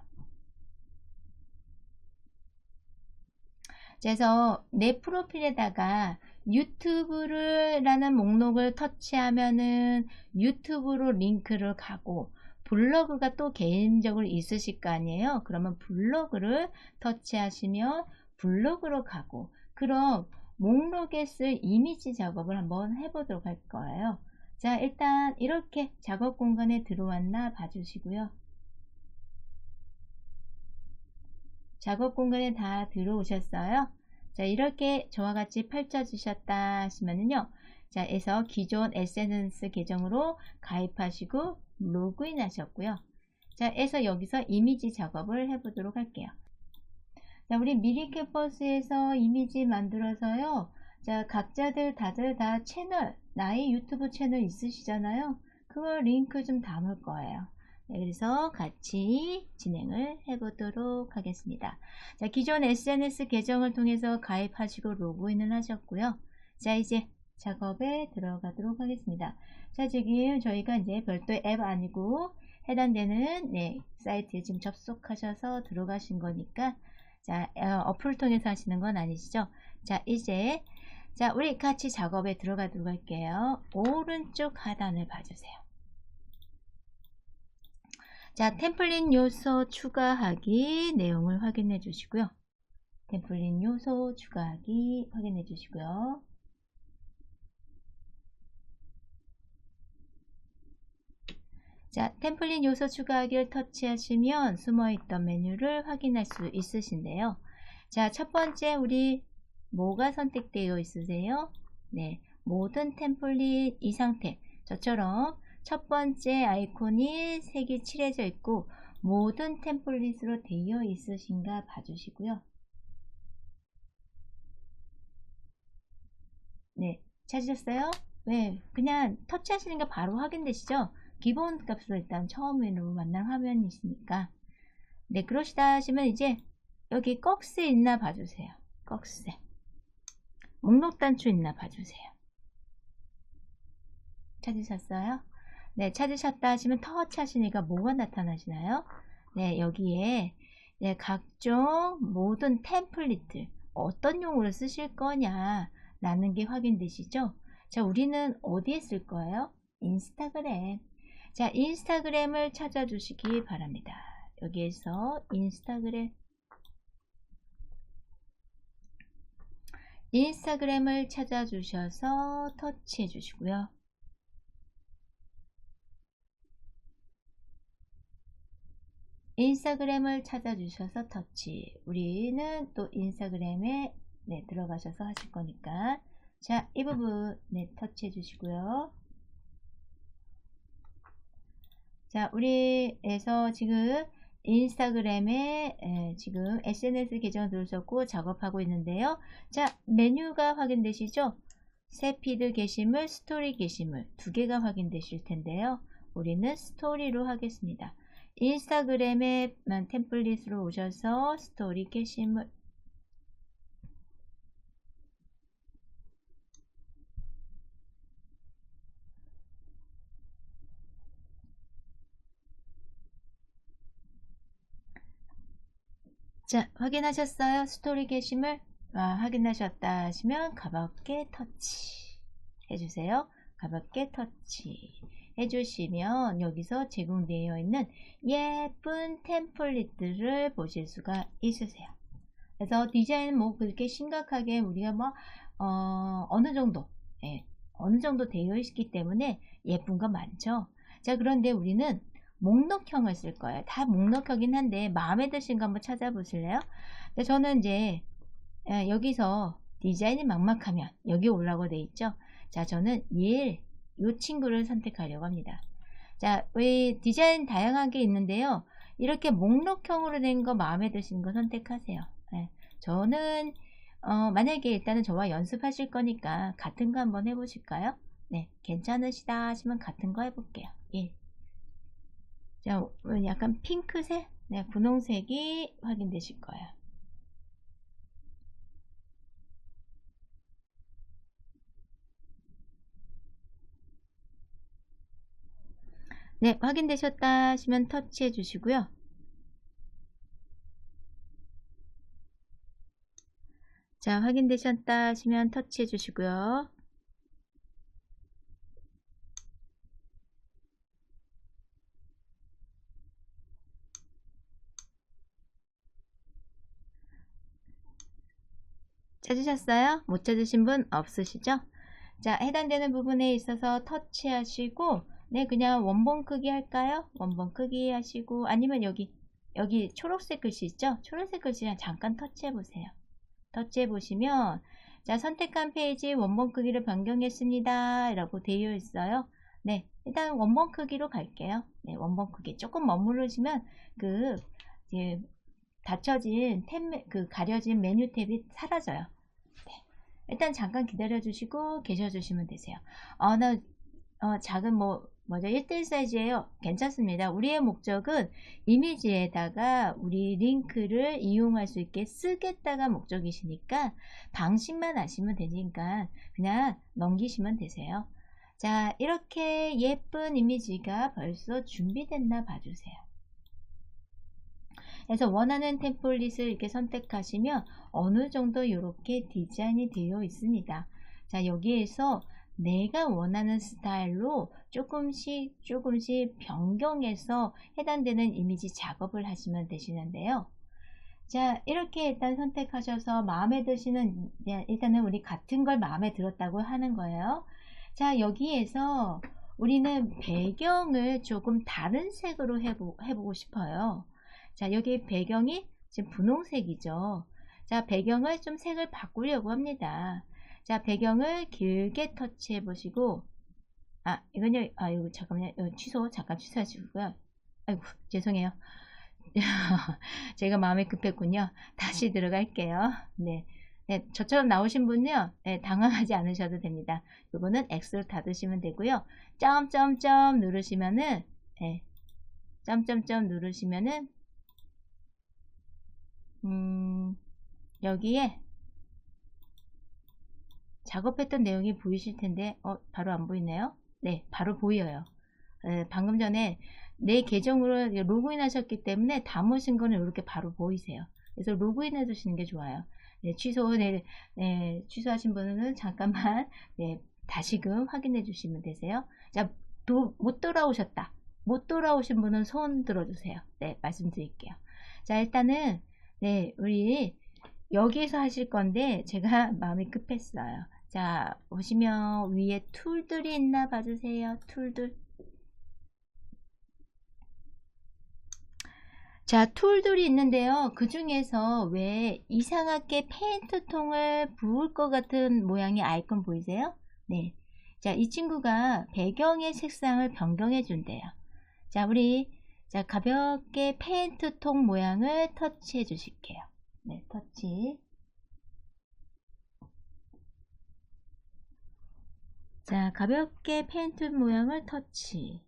그래서 내 프로필에다가 유튜브라는 목록을 터치하면은 유튜브로 링크를 가고 블로그가 또 개인적으로 있으실 거 아니에요. 그러면 블로그를 터치하시면 블로그로 가고 그럼 목록에 쓸 이미지 작업을 한번 해보도록 할 거예요. 자, 일단 이렇게 작업 공간에 들어왔나 봐주시고요. 작업 공간에 다 들어오셨어요. 자, 이렇게 저와 같이 펼쳐주셨다 하시면은요. 자, 에서 기존 SNS 계정으로 가입하시고 로그인 하셨고요. 자, 에서 여기서 이미지 작업을 해보도록 할게요. 자, 우리 미리 캠퍼스에서 이미지 만들어서요. 자, 각자들 다들 다 채널, 나의 유튜브 채널 있으시잖아요. 그거 링크 좀 담을 거예요. 네, 그래서 같이 진행을 해보도록 하겠습니다. 자, 기존 SNS 계정을 통해서 가입하시고 로그인을 하셨고요. 자, 이제 작업에 들어가도록 하겠습니다. 자, 지금 저희가 이제 별도의 앱 아니고 해당되는 사이트에 지금 접속하셔서 들어가신 거니까, 자, 어플을 통해서 하시는 건 아니시죠? 자, 이제 자, 우리 같이 작업에 들어가도록 할게요. 오른쪽 하단을 봐주세요. 자, 템플릿 요소 추가하기 내용을 확인해 주시고요. 템플릿 요소 추가하기 확인해 주시고요. 자, 템플릿 요소 추가하기를 터치하시면 숨어있던 메뉴를 확인할 수 있으신데요. 자, 첫 번째 우리 뭐가 선택되어 있으세요? 네, 모든 템플릿 이 상태. 저처럼 첫 번째 아이콘이 색이 칠해져 있고 모든 템플릿으로 되어 있으신가 봐주시고요. 네, 찾으셨어요? 네, 그냥 터치하시는 게 바로 확인되시죠? 기본 값으로 일단 처음으로 만난 화면이 있으니까. 네, 그러시다 하시면 이제 여기 꺽쇠 있나 봐주세요. 꺽쇠. 목록 단추 있나 봐주세요. 찾으셨어요? 네, 찾으셨다 하시면 터치 하시니까 뭐가 나타나시나요? 네, 여기에 각종 모든 템플릿들 어떤 용으로 쓰실 거냐 라는 게 확인되시죠? 자, 우리는 어디에 쓸 거예요? 인스타그램. 자, 인스타그램을 찾아주시기 바랍니다. 여기에서 인스타그램을 찾아주셔서 터치해 주시고요. 인스타그램을 찾아주셔서 터치. 우리는 또 인스타그램에 들어가셔서 하실 거니까. 자, 이 부분 터치해 주시고요. 자, 우리에서 지금 인스타그램에 지금 SNS 계정을 들으셨고 작업하고 있는데요. 자, 메뉴가 확인되시죠? 새 피드 게시물, 스토리 게시물 두 개가 확인되실 텐데요. 우리는 스토리로 하겠습니다. 인스타그램에만 템플릿으로 오셔서 스토리 게시물. 자, 확인하셨어요? 스토리 게시물? 확인하셨다 하시면 가볍게 터치 해주세요. 가볍게 터치 해주시면 여기서 제공되어 있는 예쁜 템플릿들을 보실 수가 있으세요. 그래서 디자인은 뭐 그렇게 심각하게 우리가 뭐 어느 정도 되어 있기 때문에 예쁜 거 많죠. 자, 그런데 우리는 목록형을 쓸 거예요. 다 목록형이긴 한데 마음에 드신 거 한번 찾아보실래요? 저는 이제 여기서 디자인이 막막하면 여기 올라오고 돼 있죠. 자, 저는 이 친구를 선택하려고 합니다. 자, 왜 디자인 다양하게 있는데요. 이렇게 목록형으로 된 거 마음에 드시는 거 선택하세요. 저는 만약에 일단은 저와 연습하실 거니까 같은 거 한번 해보실까요? 네, 괜찮으시다 하시면 같은 거 해볼게요. 예. 자, 약간 핑크색, 분홍색이 확인되실 거예요. 네, 확인되셨다 하시면 터치해 주시고요. 자, 확인되셨다 하시면 터치해 주시고요. 찾으셨어요? 못 찾으신 분 없으시죠? 자, 해당되는 부분에 있어서 터치하시고 그냥 원본 크기 할까요? 원본 크기 하시고 아니면 여기 초록색 글씨 있죠? 초록색 글씨랑 잠깐 터치해 보세요. 터치해 보시면 자, 선택한 페이지 원본 크기를 변경했습니다 라고 되어 있어요. 네, 일단 원본 크기로 갈게요. 네, 원본 크기 조금 머무르시면 이제 닫혀진 가려진 메뉴 탭이 사라져요. 네, 일단 잠깐 기다려 주시고 계셔 주시면 되세요. 작은 먼저 1대1 사이즈예요. 괜찮습니다. 우리의 목적은 이미지에다가 우리 링크를 이용할 수 있게 쓰겠다가 목적이시니까 방식만 아시면 되니까 그냥 넘기시면 되세요. 자, 이렇게 예쁜 이미지가 벌써 준비됐나 봐주세요. 그래서 원하는 템플릿을 이렇게 선택하시면 어느 정도 이렇게 디자인이 되어 있습니다. 자, 여기에서 내가 원하는 스타일로 조금씩 변경해서 해당되는 이미지 작업을 하시면 되시는데요. 자, 이렇게 일단 선택하셔서 마음에 드시는, 일단은 우리 같은 걸 마음에 들었다고 하는 거예요. 자, 여기에서 우리는 배경을 조금 다른 색으로 해보고 싶어요. 자, 여기 배경이 지금 분홍색이죠. 자, 배경을 좀 색을 바꾸려고 합니다. 자, 배경을 길게 터치해 보시고, 이건요, 이거 잠깐만요. 이거 잠깐 취소해 주고요. 아이고, 죄송해요. 제가 마음이 급했군요. 다시 들어갈게요. 네. 네, 저처럼 나오신 분은요, 네, 당황하지 않으셔도 됩니다. 이거는 X로 닫으시면 되고요. 점점점 누르시면은, 네, 점점점 누르시면은, 여기에 작업했던 내용이 보이실 텐데, 바로 안 보이네요. 네, 바로 보여요. 방금 전에 내 계정으로 로그인 하셨기 때문에 담으신 거는 이렇게 바로 보이세요. 그래서 로그인 해 두시는 게 좋아요. 네, 취소하신 분은 잠깐만, 네, 다시금 확인해 주시면 되세요. 자, 못 돌아오셨다. 못 돌아오신 분은 손 들어주세요. 네, 말씀드릴게요. 자, 일단은, 네, 우리 여기서 하실 건데, 제가 마음이 급했어요. 자, 보시면 위에 툴들이 있나 봐주세요. 툴들. 자, 툴들이 있는데요. 그 중에서 왜 이상하게 페인트 통을 부을 것 같은 모양의 아이콘 보이세요? 네. 자, 이 친구가 배경의 색상을 변경해 준대요. 자, 자, 가볍게 페인트 통 모양을 터치해 주실게요. 네, 터치. 자, 가볍게 페인트 모양을 터치.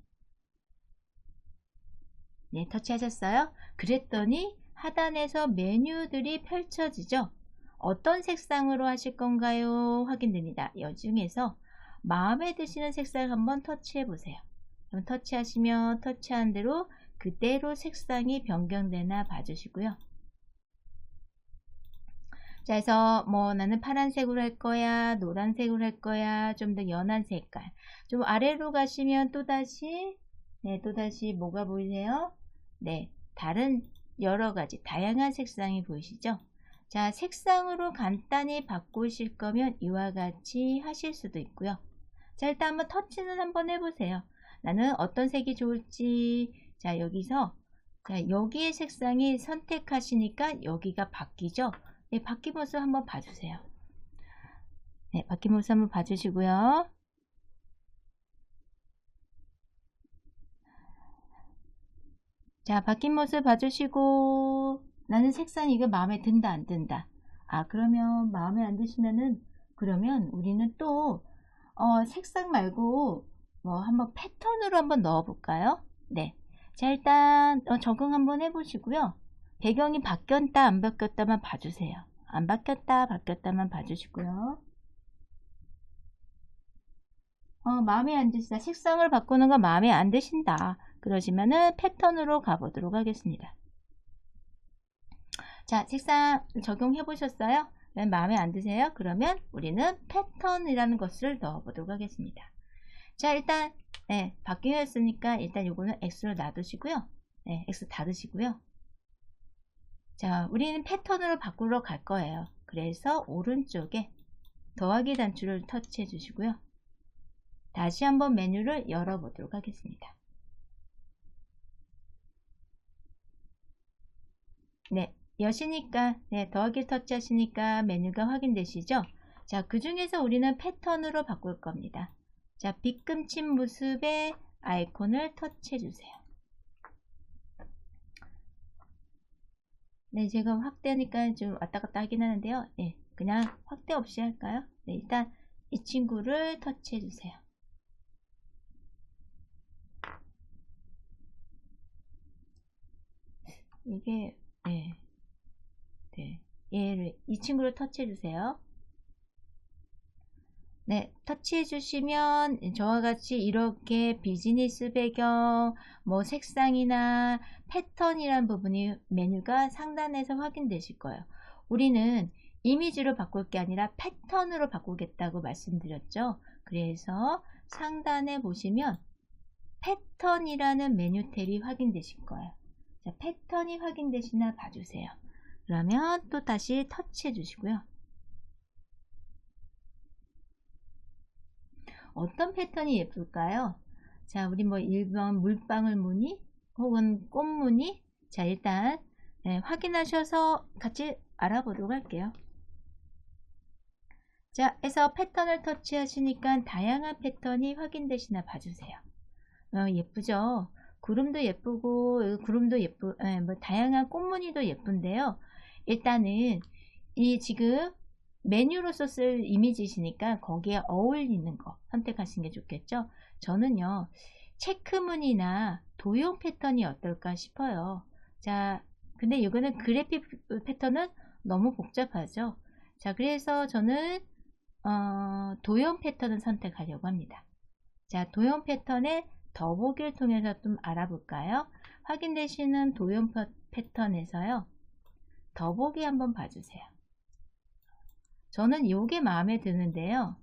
네, 터치하셨어요? 그랬더니 하단에서 메뉴들이 펼쳐지죠? 어떤 색상으로 하실 건가요? 확인됩니다. 이 중에서 마음에 드시는 색상을 한번 터치해 보세요. 그럼 터치하시면 터치한 대로 그대로 색상이 변경되나 봐주시고요. 자, 그래서 뭐 나는 파란색으로 할 거야, 노란색으로 할 거야, 좀 더 연한 색깔. 좀 아래로 가시면 또다시, 네, 또다시 뭐가 보이세요? 네, 다른 여러 가지 다양한 색상이 보이시죠? 자, 색상으로 간단히 바꾸실 거면 이와 같이 하실 수도 있고요. 자, 일단 한번 터치는 한번 해보세요. 나는 어떤 색이 좋을지. 자, 여기서 자, 여기의 색상이 선택하시니까 여기가 바뀌죠? 네, 바뀐 모습 한번 봐주세요. 네, 바뀐 모습 한번 봐주시고요. 자, 바뀐 모습 봐주시고, 나는 색상 이거 마음에 든다, 안 든다. 그러면 마음에 안 드시면은, 그러면 우리는 또, 색상 말고, 뭐, 한번 패턴으로 한번 넣어 볼까요? 네. 자, 일단, 적응 한번 해보시고요. 배경이 바뀌었다, 안 바뀌었다만 봐주세요. 안 바뀌었다, 바뀌었다만 봐주시고요. 마음에 안 드신다. 색상을 바꾸는 거 마음에 안 드신다. 그러시면은 패턴으로 가보도록 하겠습니다. 자, 색상 적용해 보셨어요? 마음에 안 드세요? 그러면 우리는 패턴이라는 것을 넣어보도록 하겠습니다. 자, 일단 네, 바뀌었으니까 일단 요거는 X로 놔두시고요. 네, X 닫으시고요. 자, 우리는 패턴으로 바꾸러 갈 거예요. 그래서 오른쪽에 더하기 단추를 터치해 주시고요. 다시 한번 메뉴를 열어보도록 하겠습니다. 네, 여시니까, 네, 더하기 터치하시니까 메뉴가 확인되시죠? 자, 그 중에서 우리는 패턴으로 바꿀 겁니다. 자, 빗금친 모습의 아이콘을 터치해 주세요. 네, 제가 확대하니까 좀 왔다 갔다 하긴 하는데요. 네, 그냥 확대 없이 할까요? 네, 일단 이 친구를 터치해 주세요. 이게 네, 네. 얘를 이 친구를 터치해 주세요. 네, 터치해 주시면 저와 같이 이렇게 비즈니스 배경, 뭐 색상이나 패턴이란 부분이 메뉴가 상단에서 확인되실 거예요. 우리는 이미지로 바꿀 게 아니라 패턴으로 바꾸겠다고 말씀드렸죠. 그래서 상단에 보시면 패턴이라는 메뉴 탭이 확인되실 거예요. 자, 패턴이 확인되시나 봐주세요. 그러면 또 다시 터치해 주시고요. 어떤 패턴이 예쁠까요? 자, 우리 뭐 1번 물방울 무늬 혹은 꽃 무늬. 자, 일단 확인하셔서 같이 알아보도록 할게요. 자, 해서 패턴을 터치하시니까 다양한 패턴이 확인되시나 봐주세요. 예쁘죠? 구름도 예쁘고 구름도 뭐 다양한 꽃무늬도 예쁜데요. 일단은 이 지금 메뉴로서 쓸 이미지시니까 거기에 어울리는 거 선택하시는 게 좋겠죠. 저는요 체크무늬나 도형 패턴이 어떨까 싶어요. 자, 근데 이거는 그래픽 패턴은 너무 복잡하죠. 자, 그래서 저는 도형 패턴을 선택하려고 합니다. 자, 도형 패턴의 더보기를 통해서 좀 알아볼까요? 확인되시는 도형 패턴에서요. 더보기 한번 봐주세요. 저는 이게 마음에 드는데요.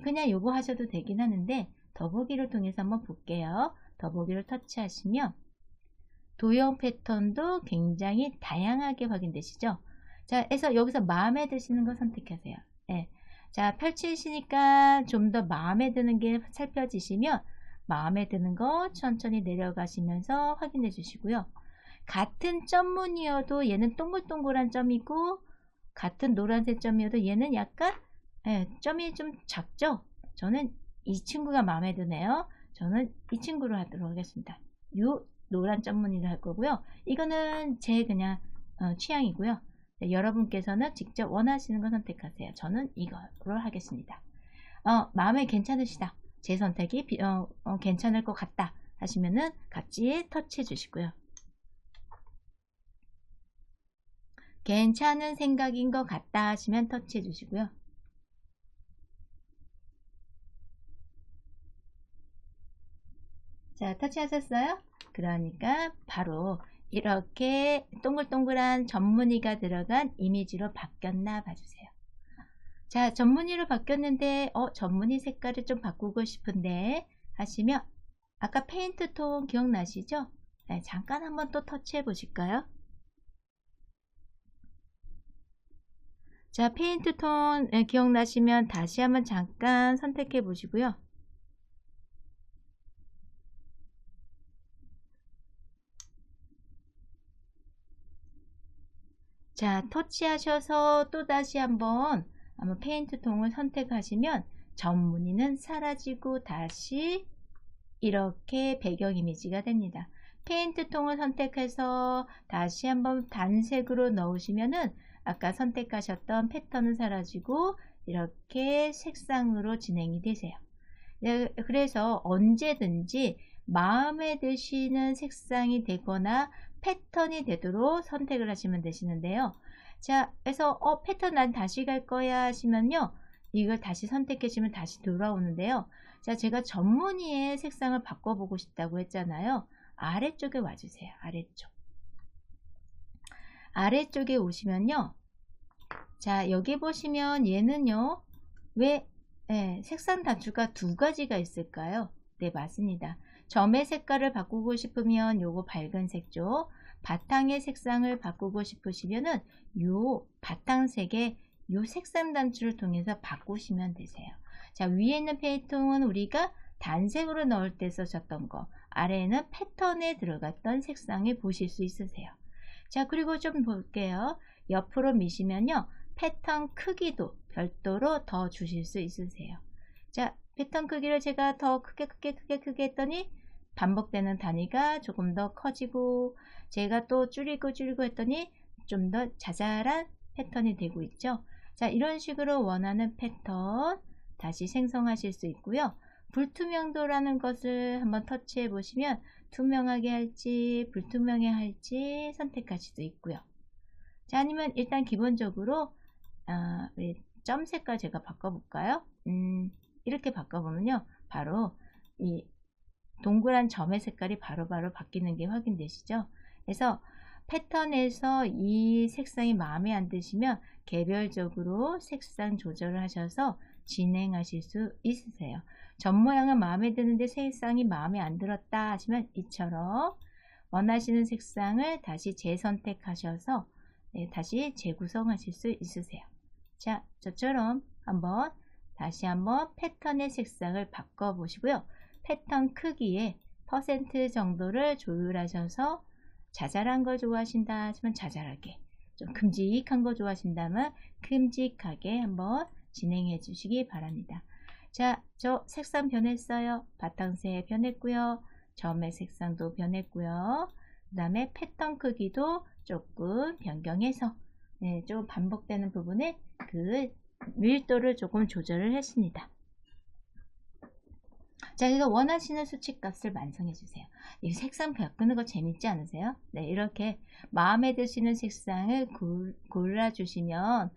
그냥 요거 하셔도 되긴 하는데 더보기를 통해서 한번 볼게요. 더보기를 터치하시면 도형 패턴도 굉장히 다양하게 확인되시죠? 자, 그래서 여기서 마음에 드시는 거 선택하세요. 네. 자, 펼치시니까 좀 더 마음에 드는 게 살펴지시면 마음에 드는 거 천천히 내려가시면서 확인해 주시고요. 같은 점무늬여도 얘는 동글동글한 점이고 같은 노란색 점이어도 얘는 약간 점이 좀 작죠? 저는 이 친구가 마음에 드네요. 저는 이 친구로 하도록 하겠습니다. 요 노란 점무늬를 할 거고요. 이거는 제 그냥 취향이고요. 네, 여러분께서는 직접 원하시는 거 선택하세요. 저는 이거로 하겠습니다. 마음에 괜찮으시다. 제 선택이 괜찮을 것 같다 하시면은 같이 터치해 주시고요. 괜찮은 생각인 것 같다 하시면 터치해 주시고요. 자, 터치하셨어요? 그러니까 바로 이렇게 동글동글한 전무늬가 들어간 이미지로 바뀌었나 봐주세요. 자, 전무늬로 바뀌었는데 전무늬 색깔을 좀 바꾸고 싶은데 하시면 아까 페인트 톤 기억나시죠? 네, 잠깐 한번 또 터치해 보실까요? 자, 페인트 톤 기억나시면 다시 한번 잠깐 선택해 보시고요. 자, 터치하셔서 또 다시 한번 페인트 통을 선택하시면 전무늬는 사라지고 다시 이렇게 배경 이미지가 됩니다. 페인트 통을 선택해서 다시 한번 단색으로 넣으시면은 아까 선택하셨던 패턴은 사라지고 이렇게 색상으로 진행이 되세요. 그래서 언제든지 마음에 드시는 색상이 되거나 패턴이 되도록 선택을 하시면 되시는데요. 자, 그래서 패턴 난 다시 갈 거야 하시면요. 이걸 다시 선택해 주시면 다시 돌아오는데요. 자, 제가 전무늬의 색상을 바꿔보고 싶다고 했잖아요. 아래쪽에 와주세요. 아래쪽. 아래쪽에 오시면요. 자, 여기 보시면 얘는요. 왜 색상 단추가 두 가지가 있을까요? 네, 맞습니다. 점의 색깔을 바꾸고 싶으면 요거 밝은 색조, 바탕의 색상을 바꾸고 싶으시면은 요 바탕색의 요 색상 단추를 통해서 바꾸시면 되세요. 자, 위에 있는 페인트는 우리가 단색으로 넣을 때 쓰셨던 거, 아래에는 패턴에 들어갔던 색상을 보실 수 있으세요. 자, 그리고 좀 볼게요. 옆으로 미시면요. 패턴 크기도 별도로 더 주실 수 있으세요. 자, 패턴 크기를 제가 더 크게 했더니 반복되는 단위가 조금 더 커지고, 제가 또 줄이고 했더니 좀 더 자잘한 패턴이 되고 있죠. 자, 이런 식으로 원하는 패턴 다시 생성하실 수 있고요. 불투명도라는 것을 한번 터치해 보시면 투명하게 할지 불투명해 할지 선택할 수도 있고요. 자, 아니면 일단 기본적으로 우리 점 색깔 제가 바꿔볼까요? 이렇게 바꿔보면요, 바로 이 동그란 점의 색깔이 바로바로 바뀌는 게 확인되시죠? 그래서 패턴에서 이 색상이 마음에 안 드시면 개별적으로 색상 조절을 하셔서 진행하실 수 있으세요. 점 모양은 마음에 드는데 색상이 마음에 안 들었다 하시면 이처럼 원하시는 색상을 다시 재선택하셔서 다시 재구성하실 수 있으세요. 자, 저처럼 다시 한번 패턴의 색상을 바꿔 보시고요. 패턴 크기에 퍼센트 정도를 조율하셔서 자잘한 걸 좋아하신다 하시면 자잘하게, 좀 큼직한 거 좋아하신다면 큼직하게 한번 진행해 주시기 바랍니다. 자, 저 색상 변했어요. 바탕색 변했고요. 점의 색상도 변했고요. 그 다음에 패턴 크기도 조금 변경해서 좀 반복되는 부분에 그 밀도를 조금 조절을 했습니다. 자, 그래서 원하시는 수치값을 완성해 주세요. 이 색상 바꾸는 거 재밌지 않으세요? 네, 이렇게 마음에 드시는 색상을 골라 주시면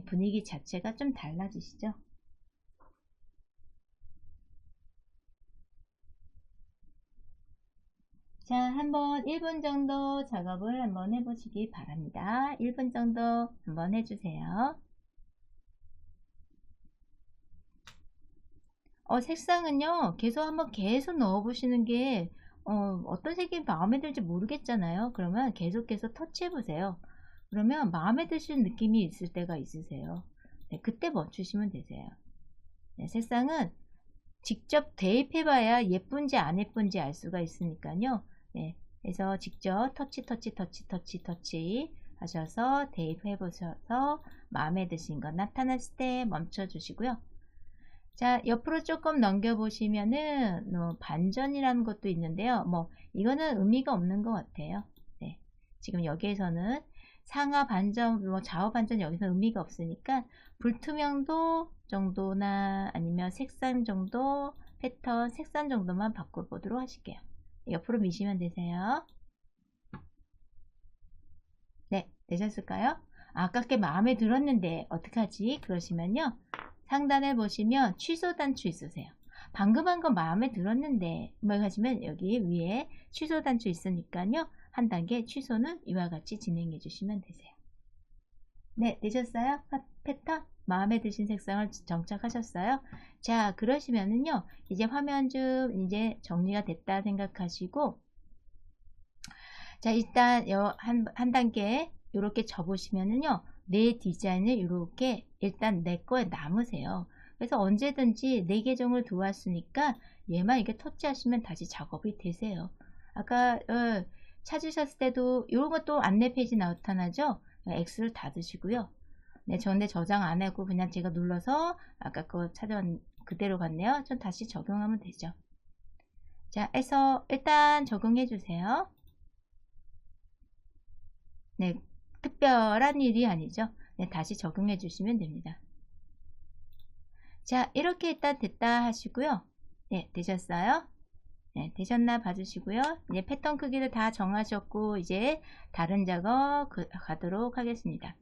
분위기 자체가 좀 달라지시죠? 자, 한번 1분 정도 작업을 한번 해보시기 바랍니다. 1분 정도 한번 해주세요. 색상은요, 계속 넣어보시는 게, 어떤 색이 마음에 들지 모르겠잖아요. 그러면 계속해서 터치해보세요. 그러면 마음에 드시는 느낌이 있을 때가 있으세요. 네, 그때 멈추시면 되세요. 네, 색상은 직접 대입해봐야 예쁜지 안 예쁜지 알 수가 있으니까요. 네, 그래서 직접 터치 하셔서 대입해보셔서 마음에 드신 거 나타났을 때 멈춰주시고요. 자, 옆으로 조금 넘겨보시면은 반전이라는 것도 있는데요. 이거는 의미가 없는 것 같아요. 네, 지금 여기에서는 상하 반전, 좌우 반전 여기서 의미가 없으니까 불투명도 정도나 아니면 색상 정도, 패턴, 색상 정도만 바꿔보도록 하실게요. 옆으로 미시면 되세요. 네, 되셨을까요? 아깝게 마음에 들었는데 어떡하지? 그러시면요, 상단에 보시면 취소 단추 있으세요. 방금 한 거 마음에 들었는데 하시면 여기 위에 취소 단추 있으니까요, 한 단계 취소는 이와 같이 진행해 주시면 되세요. 네, 되셨어요? 패턴 마음에 드신 색상을 정착하셨어요? 자, 그러시면은요, 이제 화면 좀 이제 정리가 됐다 생각하시고, 자, 일단 한 단계 이렇게 접으시면은요, 내 디자인을 이렇게 일단 내 거에 남으세요. 그래서 언제든지 내 계정을 들어왔으니까 얘만 이렇게 터치하시면 다시 작업이 되세요. 아까 찾으셨을 때도 이런 것도 안내 페이지 나타나죠? X를 닫으시고요. 네, 저런데 저장 안 하고 그냥 제가 눌러서 아까 거 찾아온 그대로 갔네요. 전 다시 적용하면 되죠. 자, 해서 일단 적용해 주세요. 네, 특별한 일이 아니죠. 네, 다시 적용해 주시면 됩니다. 자, 이렇게 일단 됐다 하시고요. 네, 되셨어요? 네, 되셨나 봐주시고요. 이제 패턴 크기를 다 정하셨고 이제 다른 작업 가도록 하겠습니다.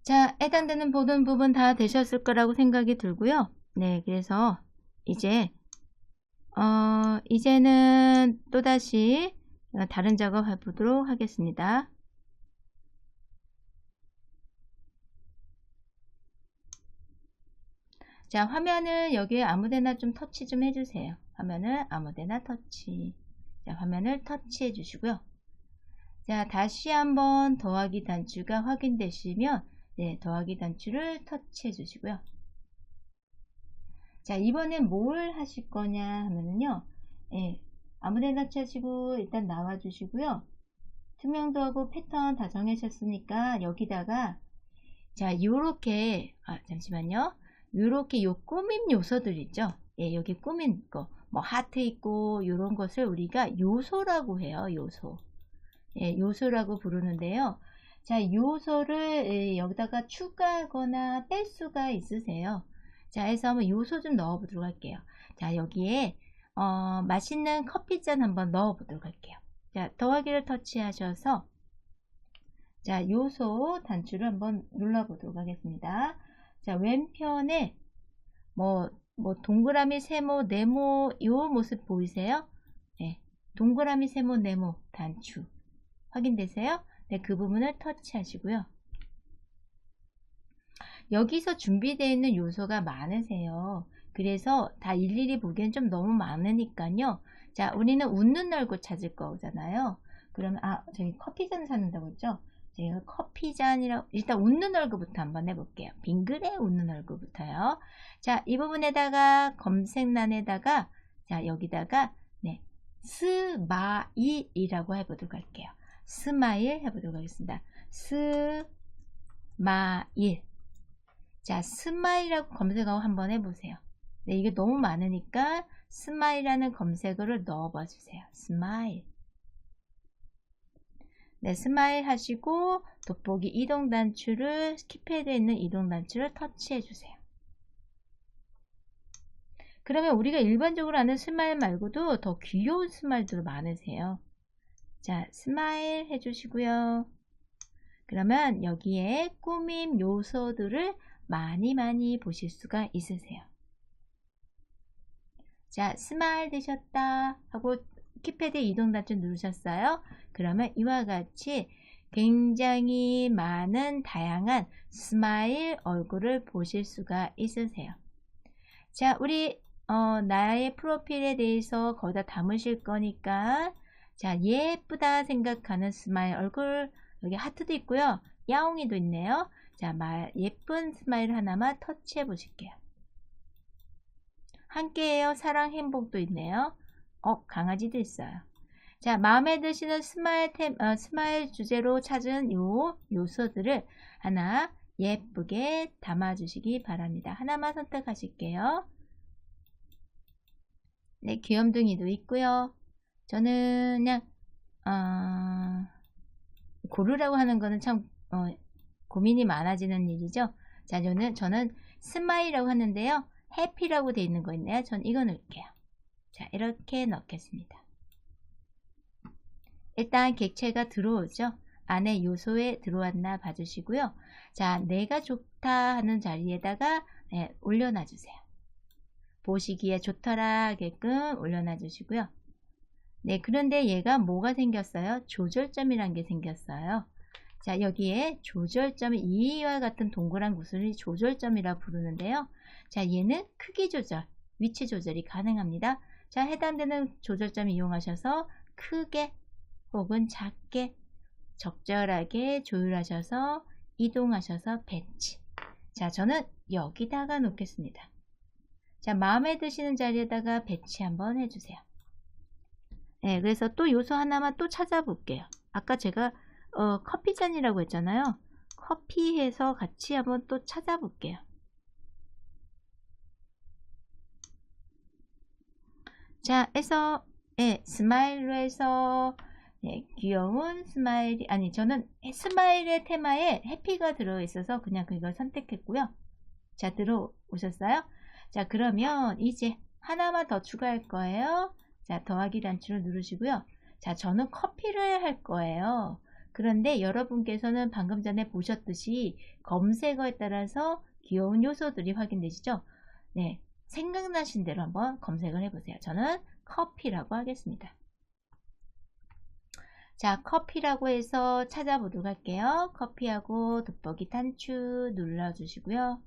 자, 해당되는 모든 부분 다 되셨을 거라고 생각이 들고요. 네, 그래서 이제는 또다시 다른 작업 해보도록 하겠습니다. 자, 화면을 여기에 아무데나 좀 터치 좀 해주세요. 화면을 아무데나 터치. 자, 화면을 터치해 주시고요. 자, 다시 한번 더하기 단추가 확인되시면 네, 더하기 단추를 터치해 주시고요. 자, 이번엔 뭘 하실 거냐 하면은요, 아무데나 터치하시고 일단 나와 주시고요. 투명도하고 패턴 다 정하셨으니까 여기다가 자, 요렇게 잠시만요. 요렇게 요 꾸민 요소들 있죠. 여기 꾸민 거 하트 있고 요런 것을 우리가 요소라고 해요. 요소. 요소라고 부르는데요. 자, 요소를 여기다가 추가하거나 뺄 수가 있으세요. 자, 해서 한번 요소 좀 넣어 보도록 할게요. 자, 여기에 맛있는 커피잔 한번 넣어 보도록 할게요. 자, 더하기를 터치하셔서 자, 요소 단추를 한번 눌러 보도록 하겠습니다. 자, 왼편에 뭐 동그라미, 세모, 네모 요 모습 보이세요? 네, 동그라미, 세모, 네모 단추 확인되세요? 네, 그 부분을 터치하시고요. 여기서 준비되어 있는 요소가 많으세요. 그래서 다 일일이 보기엔 좀 너무 많으니까요. 자, 우리는 웃는 얼굴 찾을 거잖아요. 그러면 저기 커피잔 사는다고 했죠? 제가 커피잔이라고 일단 웃는 얼굴부터 한번 해볼게요. 빙그레 웃는 얼굴부터요. 자, 이 부분에다가 검색란에다가 자, 여기다가 네, 스마일이라고 해보도록 할게요. 스마일 해보도록 하겠습니다. 스마일. 자, 스마일이라고 검색하고 한번 해보세요. 네, 이게 너무 많으니까 스마일이라는 검색어를 넣어봐 주세요. 스마일. 네, 스마일 하시고 돋보기 이동 단추를 키패드에 있는 이동 단추를 터치해 주세요. 그러면 우리가 일반적으로 아는 스마일 말고도 더 귀여운 스마일들도 많으세요. 자, 스마일 해주시고요. 그러면 여기에 꾸밈 요소들을 많이 보실 수가 있으세요. 자, 스마일 되셨다 하고 키패드 이동 단추 누르셨어요. 그러면 이와 같이 굉장히 많은 다양한 스마일 얼굴을 보실 수가 있으세요. 자, 우리 나의 프로필에 대해서 거기다 담으실 거니까 자, 예쁘다 생각하는 스마일 얼굴 여기 하트도 있고요. 야옹이도 있네요. 자, 예쁜 스마일 하나만 터치해 보실게요. 함께해요. 사랑 행복도 있네요. 강아지도 있어요. 자, 마음에 드시는 스마일 주제로 찾은 요 요소들을 하나 예쁘게 담아주시기 바랍니다. 하나만 선택하실게요. 네, 귀염둥이도 있고요. 저는 그냥 고르라고 하는 거는 참 고민이 많아지는 일이죠. 자, 저는 스마일이라고 하는데요. 해피라고 되어 있는 거 있네요. 전 이거 넣을게요. 자, 이렇게 넣겠습니다. 일단 객체가 들어오죠. 안에 요소에 들어왔나 봐주시고요. 자, 내가 좋다 하는 자리에다가 올려놔 주세요. 보시기에 좋더라 하게끔 올려놔 주시고요. 네, 그런데 얘가 뭐가 생겼어요? 조절점이란 게 생겼어요. 자, 여기에 조절점이 이와 같은 동그란 구슬이 조절점이라 부르는데요. 자, 얘는 크기 조절, 위치 조절이 가능합니다. 자, 해당되는 조절점 이용하셔서 크게 혹은 작게 적절하게 조율하셔서 이동하셔서 배치. 자, 저는 여기다가 놓겠습니다. 자, 마음에 드시는 자리에다가 배치 한번 해주세요. 네, 그래서 또 요소 하나만 또 찾아볼게요. 아까 제가 커피잔이라고 했잖아요. 커피해서 같이 한번 또 찾아볼게요. 자, 해서 스마일로 해서 귀여운 스마일이 저는 스마일의 테마에 해피가 들어있어서 그냥 그걸 선택했고요. 자, 들어오셨어요? 자, 그러면 이제 하나만 더 추가할 거예요. 자, 더하기 단추를 누르시고요. 자, 저는 커피를 할 거예요. 그런데 여러분께서는 방금 전에 보셨듯이 검색어에 따라서 귀여운 요소들이 확인되시죠? 네, 생각나신 대로 한번 검색을 해보세요. 저는 커피라고 하겠습니다. 자, 커피라고 해서 찾아보도록 할게요. 커피하고 돋보기 단추 눌러주시고요.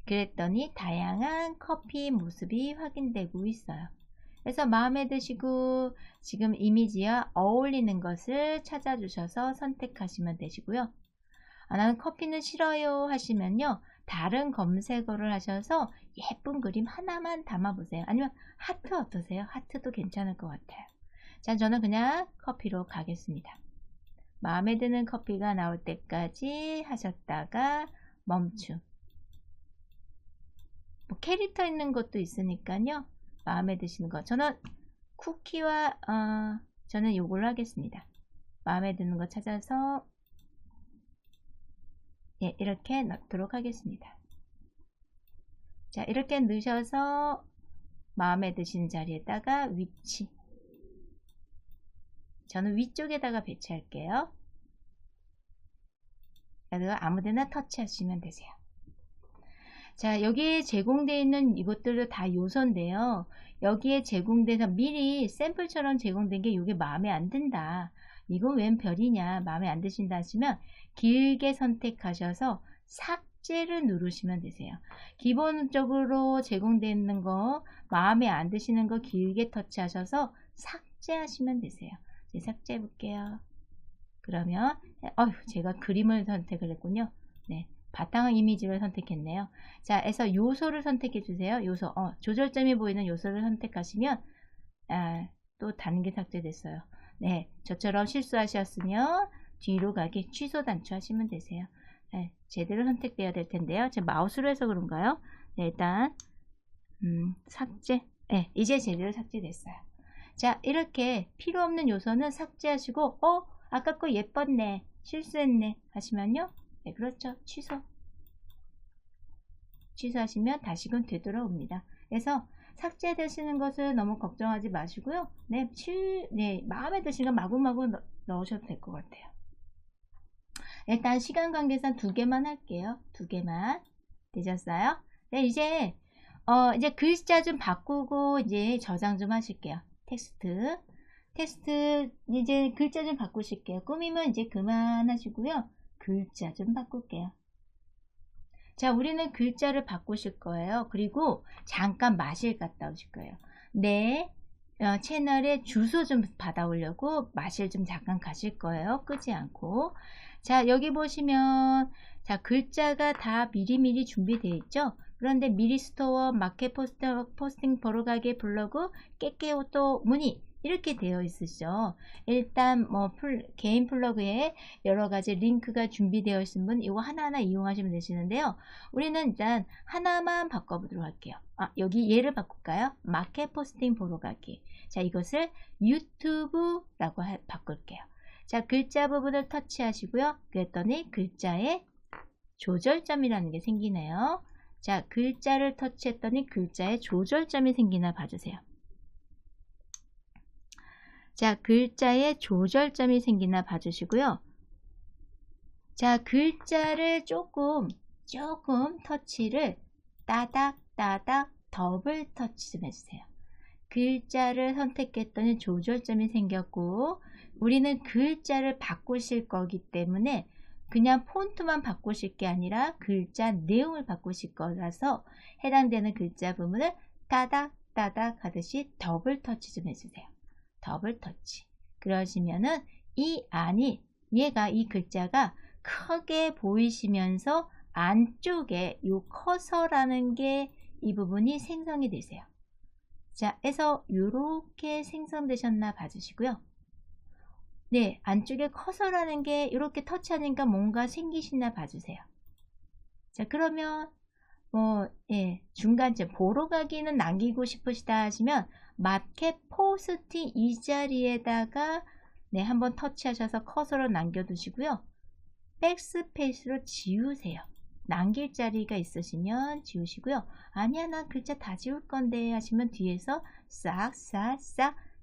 그랬더니 다양한 커피 모습이 확인되고 있어요. 그래서 마음에 드시고 지금 이미지와 어울리는 것을 찾아주셔서 선택하시면 되시고요. 나는 커피는 싫어요 하시면요. 다른 검색어를 하셔서 예쁜 그림 하나만 담아보세요. 아니면 하트 어떠세요? 하트도 괜찮을 것 같아요. 자, 저는 그냥 커피로 가겠습니다. 마음에 드는 커피가 나올 때까지 하셨다가 멈춤. 뭐 캐릭터 있는 것도 있으니까요. 마음에 드시는 거. 저는 쿠키와 저는 요걸로 하겠습니다. 마음에 드는 거 찾아서 예, 이렇게 넣도록 하겠습니다. 자, 이렇게 넣으셔서 마음에 드시는 자리에다가 위치, 저는 위쪽에다가 배치할게요. 그리고 아무데나 터치하시면 되세요. 자, 여기에 제공되어 있는 이것들도 다 요소인데요. 여기에 제공돼서 미리 샘플처럼 제공된 게 이게 마음에 안 든다. 이건 웬 별이냐, 마음에 안 드신다 하시면 길게 선택하셔서 삭제를 누르시면 되세요. 기본적으로 제공되는 거 마음에 안 드시는 거 길게 터치하셔서 삭제하시면 되세요. 이제 삭제해 볼게요. 그러면 제가 그림을 선택을 했군요. 네, 바탕 이미지를 선택했네요. 자, 해서 요소를 선택해 주세요. 요소, 조절점이 보이는 요소를 선택하시면 또 다른 게 삭제됐어요. 네, 저처럼 실수하셨으면 뒤로 가기 취소 단추하시면 되세요. 네, 제대로 선택되어야 될 텐데요. 제 마우스로 해서 그런가요? 네, 일단 삭제. 네, 이제 제대로 삭제됐어요. 자, 이렇게 필요 없는 요소는 삭제하시고 아까 거 예뻤네, 실수했네 하시면요, 네, 그렇죠, 취소하시면 다시금 되돌아옵니다. 그래서 삭제되시는 것을 너무 걱정하지 마시고요. 네, 마음에 드시는 거 마구마구 넣으셔도 될 것 같아요. 일단 시간 관계상 2개만 할게요. 2개만. 되셨어요? 네, 이제 글자 좀 바꾸고 이제 저장 좀 하실게요. 텍스트 이제 글자 좀 바꾸실게요. 꾸미면 이제 그만하시고요. 글자 좀 바꿀게요. 자, 우리는 글자를 바꾸실 거예요. 그리고 잠깐 마실 갔다 오실 거예요. 내 채널에 주소 좀 받아오려고 마실 좀 잠깐 가실 거예요. 끄지 않고. 자, 여기 보시면 자, 글자가 다 미리미리 준비되어 있죠. 그런데 미리 스토어, 마켓 포스팅, 보러가기, 블로그, 깨깨오또, 문의 이렇게 되어 있으시죠. 일단 개인 플러그에 여러가지 링크가 준비되어 있는 분 이거 하나하나 이용하시면 되시는데요. 우리는 일단 하나만 바꿔보도록 할게요. 여기 얘를 바꿀까요? 마켓 포스팅 보러 가기. 자, 이것을 유튜브라고 바꿀게요. 자, 글자 부분을 터치하시고요. 그랬더니 글자에 조절점이라는 게 생기네요. 자, 글자를 터치했더니 글자에 조절점이 생기나 봐주세요. 자, 글자에 조절점이 생기나 봐주시고요. 자, 글자를 조금 터치를 따닥 더블 터치 좀 해주세요. 글자를 선택했더니 조절점이 생겼고, 우리는 글자를 바꾸실 거기 때문에 그냥 폰트만 바꾸실 게 아니라 글자 내용을 바꾸실 거라서 해당되는 글자 부분을 따닥 하듯이 더블 터치 좀 해주세요. 더블 터치. 그러시면은 이 글자가 크게 보이시면서 안쪽에 이 커서라는 게 이 부분이 생성이 되세요. 자, 해서 이렇게 생성되셨나 봐주시고요. 네, 안쪽에 커서라는 게 이렇게 터치하니까 뭔가 생기시나 봐주세요. 자, 그러면 중간쯤 보러 가기는 남기고 싶으시다 하시면 마켓 포스팅 이 자리에다가 한번 터치하셔서 커서로 남겨두시고요. 백스페이스로 지우세요. 남길 자리가 있으시면 지우시고요. 아니야, 나 글자 다 지울 건데 하시면 뒤에서 싹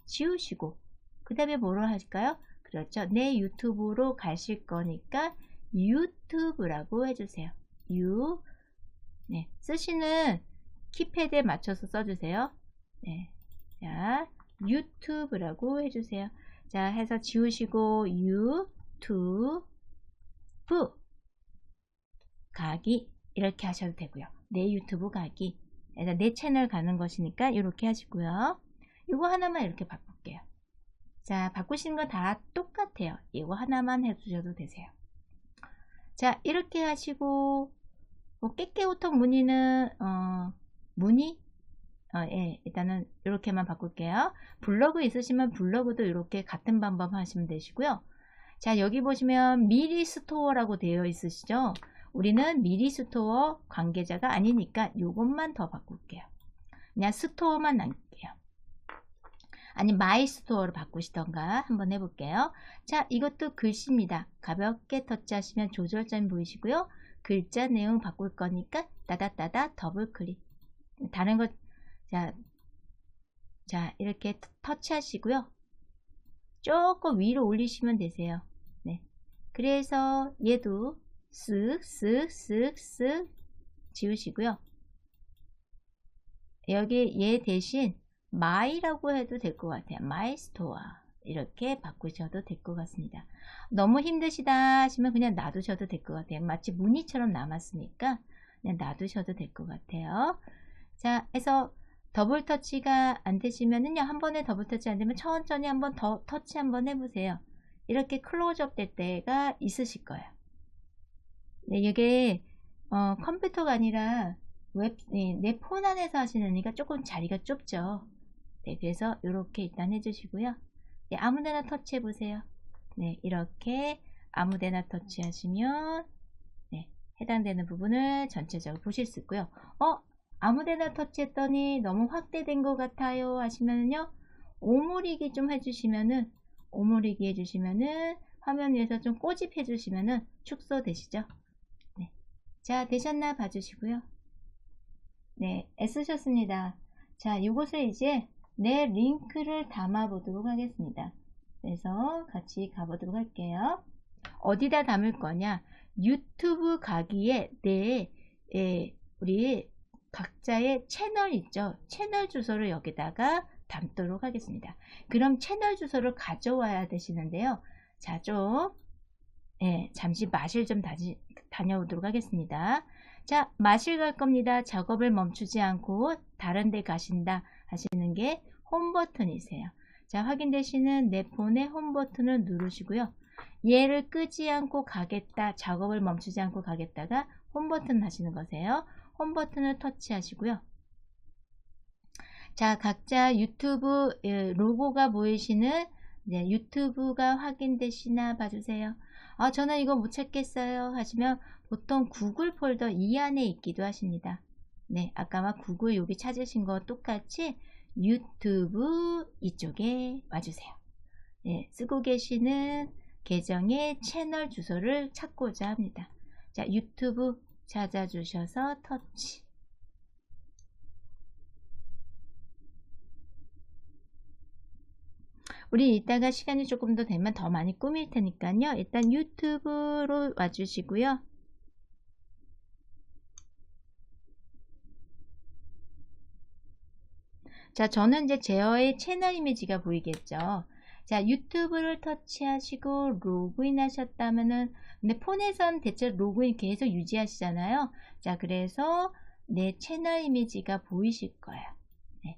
지우시고 그 다음에 뭐로 하실까요? 그렇죠. 내 유튜브로 가실 거니까 유튜브라고 해주세요. 쓰시는 키패드에 맞춰서 써주세요. 네. 자, 유튜브라고 해주세요. 자, 해서 지우시고 유튜브 가기 이렇게 하셔도 되고요. 내 유튜브 가기. 그래서 내 채널 가는 것이니까 이렇게 하시고요. 이거 하나만 이렇게 바꿀게요. 자, 바꾸시는 거 다 똑같아요. 이거 하나만 해주셔도 되세요. 자, 이렇게 하시고 깨깨오톡 문의는 문의 일단은 이렇게만 바꿀게요. 블로그 있으시면 블로그도 이렇게 같은 방법 하시면 되시고요. 자, 여기 보시면 미리 스토어라고 되어 있으시죠? 우리는 미리 스토어 관계자가 아니니까 이것만 더 바꿀게요. 그냥 스토어만 남길게요. 아니면 마이 스토어로 바꾸시던가 한번 해볼게요. 자, 이것도 글씨입니다. 가볍게 터치하시면 조절점이 보이시고요. 글자 내용 바꿀 거니까 따다따다 더블 클릭. 다른 것, 자, 이렇게 터치하시고요. 조금 위로 올리시면 되세요. 네. 그래서 얘도 쓱쓱쓱쓱 지우시고요. 여기 얘 대신 마이라고 해도 될 것 같아요. 마이 스토어 이렇게 바꾸셔도 될 것 같습니다. 너무 힘드시다 하시면 그냥 놔두셔도 될 것 같아요. 마치 무늬처럼 남았으니까 그냥 놔두셔도 될 것 같아요. 자, 해서 더블 터치가 안 되시면은요, 한 번에 더블 터치 안 되면 천천히 한번 더 터치 한번 해보세요. 이렇게 클로즈업 될 때가 있으실 거예요. 네, 이게 컴퓨터가 아니라 내 폰 안에서 하시느니까 조금 자리가 좁죠. 네, 그래서 이렇게 일단 해주시고요. 네, 아무데나 터치해 보세요. 네, 이렇게 아무데나 터치하시면 네, 해당되는 부분을 전체적으로 보실 수 있고요. 아무데나 터치했더니 너무 확대된 것 같아요 하시면은요, 오므리기 좀 해주시면은, 오므리기 해주시면은 화면 위에서 좀 꼬집해 주시면은 축소되시죠. 네. 자, 되셨나 봐주시고요. 네, 애쓰셨습니다. 자, 이것을 이제 내 링크를 담아 보도록 하겠습니다. 그래서 같이 가보도록 할게요. 어디다 담을 거냐? 유튜브 가기에 우리 각자의 채널 있죠? 채널 주소를 여기다가 담도록 하겠습니다. 그럼 채널 주소를 가져와야 되시는데요. 자, 잠시 마실 좀 다녀오도록 하겠습니다. 자, 마실 갈 겁니다. 작업을 멈추지 않고 다른 데 가신다 하시는 게 홈 버튼이세요. 자, 확인되시는 내 폰의 홈 버튼을 누르시고요. 얘를 끄지 않고 가겠다, 작업을 멈추지 않고 가겠다가 홈 버튼 하시는 거세요. 홈 버튼을 터치하시고요. 자, 각자 유튜브 로고가 보이시는 유튜브가 확인되시나 봐주세요. 저는 이거 못 찾겠어요 하시면 보통 구글 폴더 이 안에 있기도 하십니다. 네, 아까 막 구글 여기 찾으신 거 똑같이 유튜브 이쪽에 와주세요. 네, 쓰고 계시는 계정의 채널 주소를 찾고자 합니다. 자, 유튜브 찾아주셔서 터치. 우리 이따가 시간이 조금 더 되면 더 많이 꾸밀 테니까요. 일단 유튜브로 와주시고요. 자, 저는 이제 제어의 채널 이미지가 보이겠죠. 자, 유튜브를 터치하시고 로그인 하셨다면은, 근데 폰에선 대체 로그인 계속 유지하시잖아요. 자, 그래서 내 채널 이미지가 보이실 거예요. 네.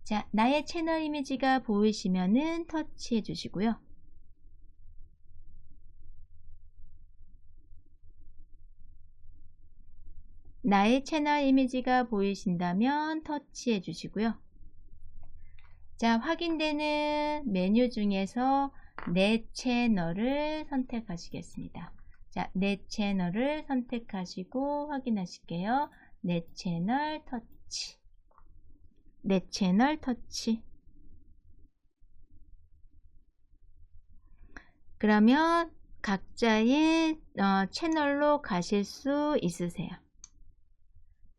자, 나의 채널 이미지가 보이시면은 터치해 주시고요. 나의 채널 이미지가 보이신다면 터치해 주시고요. 자, 확인되는 메뉴 중에서 내 채널을 선택하시겠습니다. 자, 내 채널을 선택하시고 확인하실게요. 내 채널 터치. 내 채널 터치. 그러면 각자의 채널로 가실 수 있으세요.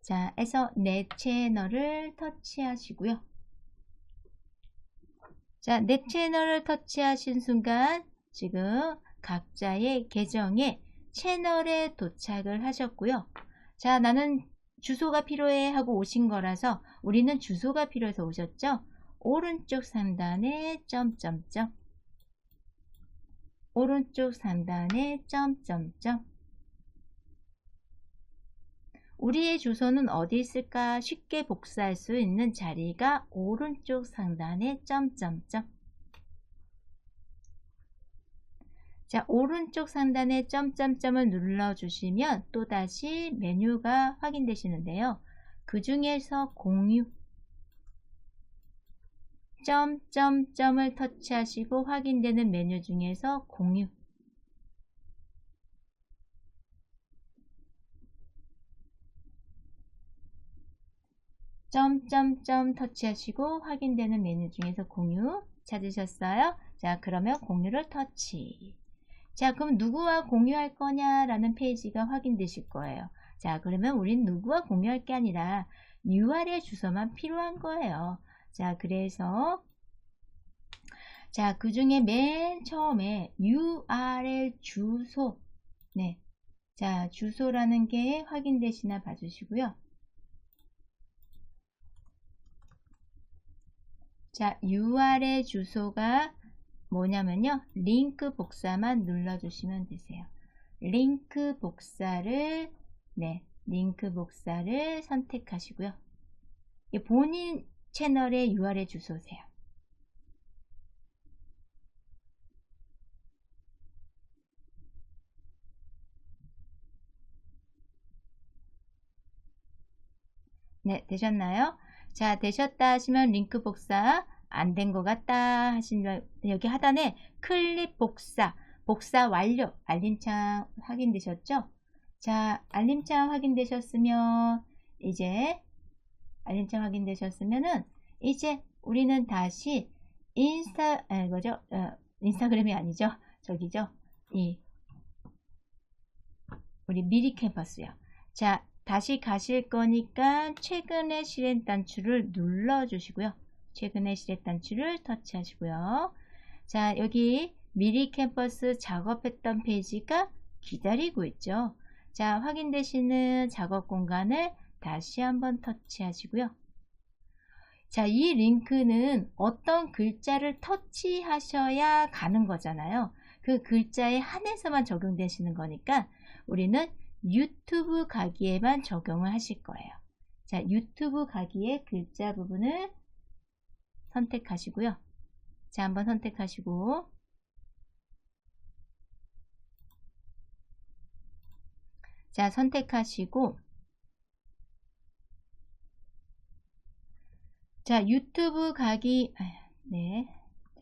자, 해서 내 채널을 터치하시고요. 자, 내 채널을 터치하신 순간 지금 각자의 계정에 채널에 도착을 하셨고요. 자, 나는 주소가 필요해 하고 오신 거라서 우리는 주소가 필요해서 오셨죠? 오른쪽 상단에 점점점, 오른쪽 상단에 점점점. 우리의 주소는 어디 있을까? 쉽게 복사할 수 있는 자리가 오른쪽 상단에 점점점. 자, 오른쪽 상단에 점점점을 눌러주시면 또다시 메뉴가 확인되시는데요. 그 중에서 공유, 점점점을 터치하시고 확인되는 메뉴 중에서 공유. 점점점 터치하시고 확인되는 메뉴 중에서 공유 찾으셨어요? 자, 그러면 공유를 터치. 자, 그럼 누구와 공유할 거냐라는 페이지가 확인되실 거예요. 자, 그러면 우린 누구와 공유할 게 아니라 URL 주소만 필요한 거예요. 자, 그래서 자, 그 중에 맨 처음에 URL 주소. 네. 자, 주소라는 게 확인되시나 봐주시고요. 자, URL 주소가 뭐냐면요. 링크 복사만 눌러주시면 되세요. 링크 복사를, 네, 링크 복사를 선택하시고요. 본인 채널의 URL 주소세요. 네, 되셨나요? 자, 되셨다 하시면 링크 복사 안 된 것 같다 하시면 여기 하단에 클릭 복사, 복사 완료, 알림창 확인되셨죠? 자, 알림창 확인되셨으면 이제 알림창 확인되셨으면은 이제 우리는 다시 인스타그램이 아니죠? 저기죠? 우리 미리 캠퍼스요. 자, 다시 가실 거니까 최근에 실행 단추를 눌러 주시고요. 최근에 실행 단추를 터치하시고요. 자, 여기 미리 캠퍼스 작업했던 페이지가 기다리고 있죠. 자, 확인되시는 작업 공간을 다시 한번 터치하시고요. 자, 이 링크는 어떤 글자를 터치하셔야 가는 거잖아요. 그 글자에 한해서만 적용되시는 거니까 우리는 유튜브 가기에만 적용을 하실 거예요. 자, 유튜브 가기의 글자 부분을 선택하시고요. 자, 한번 선택하시고 자, 선택하시고 자, 유튜브 가기 네,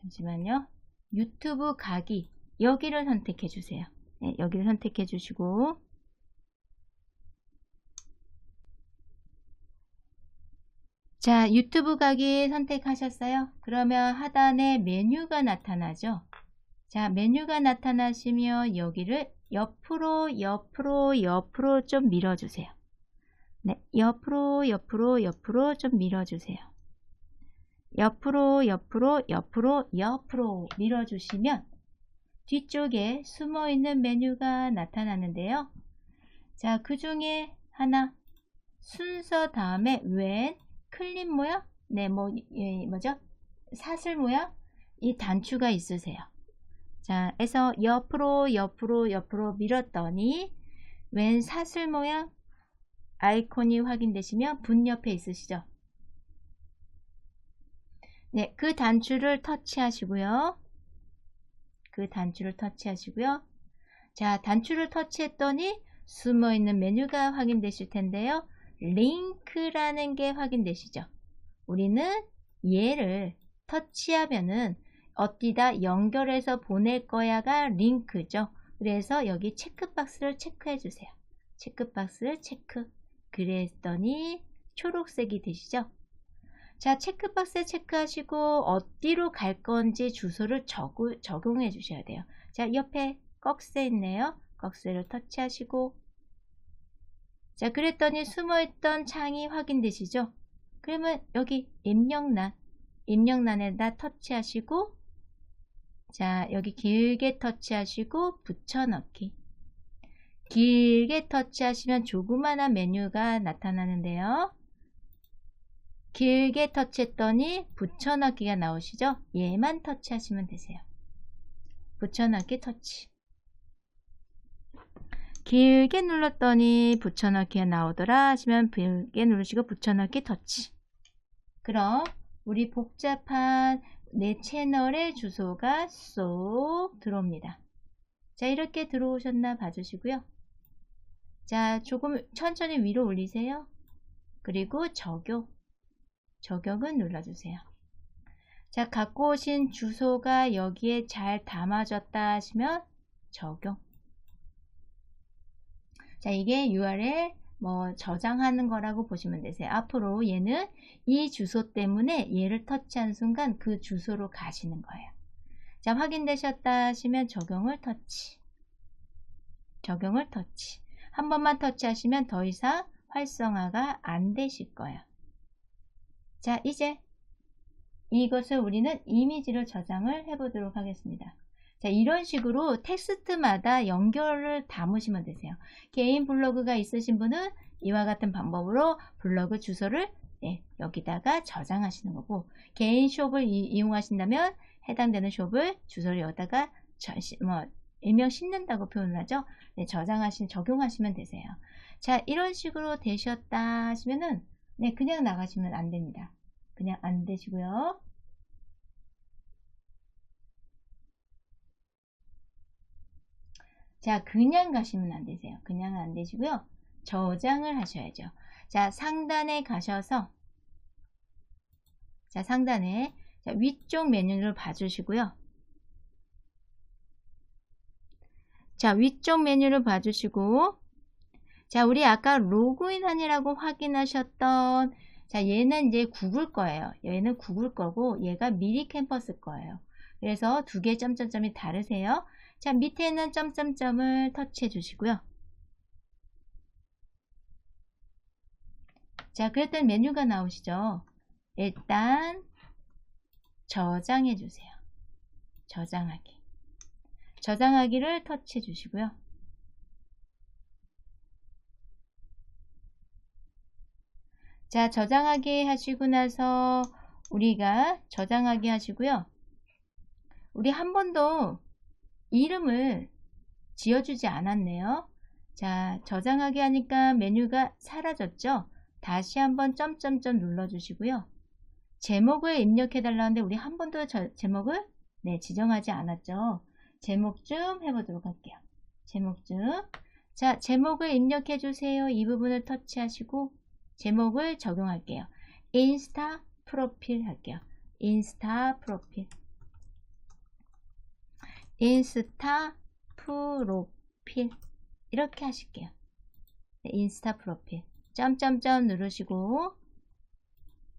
잠시만요. 유튜브 가기 여기를 선택해 주세요. 네, 여기를 선택해 주시고 자, 유튜브 가기 선택하셨어요? 그러면 하단에 메뉴가 나타나죠? 자, 메뉴가 나타나시면 여기를 옆으로 좀 밀어주세요. 네, 옆으로 좀 밀어주세요. 옆으로 밀어주시면 뒤쪽에 숨어있는 메뉴가 나타나는데요. 자, 그 중에 하나 순서 다음에 웬 클립 모양? 네, 뭐죠? 사슬 모양? 이 단추가 있으세요. 자, 해서 옆으로 밀었더니 웬 사슬 모양 아이콘이 확인되시면 분 옆에 있으시죠? 네, 그 단추를 터치하시고요. 자, 단추를 터치했더니 숨어있는 메뉴가 확인되실 텐데요. 링크라는 게 확인되시죠? 우리는 얘를 터치하면은 어디다 연결해서 보낼 거야가 링크죠. 그래서 여기 체크박스를 체크해 주세요. 체크박스를 체크. 그랬더니 초록색이 되시죠? 자, 체크박스 체크하시고 어디로 갈 건지 주소를 적용해 주셔야 돼요. 자, 옆에 꺽쇠 있네요. 꺽쇠를 터치하시고 자, 그랬더니 숨어있던 창이 확인되시죠? 그러면 여기 입력란에다 터치하시고 자, 여기 길게 터치하시고 붙여넣기. 길게 터치하시면 조그만한 메뉴가 나타나는데요. 길게 터치했더니 붙여넣기가 나오시죠? 얘만 터치하시면 되세요. 붙여넣기 터치. 길게 눌렀더니 붙여넣기가 나오더라 하시면 길게 누르시고 붙여넣기 터치. 그럼 우리 복잡한 내 채널의 주소가 쏙 들어옵니다. 자, 이렇게 들어오셨나 봐주시고요. 자, 조금 천천히 위로 올리세요. 그리고 적용은 눌러주세요. 자, 갖고 오신 주소가 여기에 잘 담아졌다 하시면 적용. 자, 이게 URL 뭐 저장하는 거라고 보시면 되세요. 앞으로 얘는 이 주소 때문에 얘를 터치한 순간 그 주소로 가시는 거예요. 자, 확인되셨다 하시면 적용을 터치. 적용을 터치. 한 번만 터치하시면 더 이상 활성화가 안 되실 거예요. 자, 이제 이것을 우리는 이미지로 저장을 해 보도록 하겠습니다. 자, 이런 식으로 텍스트마다 연결을 담으시면 되세요. 개인 블로그가 있으신 분은 이와 같은 방법으로 블로그 주소를 여기다가 저장하시는 거고, 개인 숍을 이용하신다면 해당되는 숍을 주소를 여기다가 일명 싣는다고 표현을 하죠. 네, 적용하시면 되세요. 자, 이런 식으로 되셨다 하시면은 그냥 나가시면 안 됩니다. 그냥 안 되시고요. 자, 그냥 가시면 안 되세요. 그냥 안 되시고요. 저장을 하셔야죠. 자, 상단에 가셔서, 자, 상단에 위쪽 메뉴를 봐주시고요. 자, 위쪽 메뉴를 봐주시고, 자, 우리 아까 로그인 아니라고 확인하셨던, 자, 얘는 이제 구글 거예요. 얘는 구글 거고, 얘가 미리 캠퍼스 거예요. 그래서 두 개의 점점점이 다르세요. 자, 밑에 있는 점점점을 터치해 주시고요. 자, 그랬더니 메뉴가 나오시죠. 일단 저장해 주세요. 저장하기. 저장하기를 터치해 주시고요. 자, 저장하기 하시고 나서 우리가 저장하기 하시고요. 우리 한 번도 이름을 지어주지 않았네요. 자, 저장하기 하니까 메뉴가 사라졌죠. 다시 한번 점점점 눌러주시고요. 제목을 입력해 달라는데 우리 한 번도 제목을 지정하지 않았죠. 제목 좀 해보도록 할게요. 제목 좀. 자, 제목을 입력해 주세요. 이 부분을 터치하시고 제목을 적용할게요. 인스타 프로필 할게요. 인스타 프로필. 인스타 프로필 이렇게 하실게요. 인스타 프로필 점점점 누르시고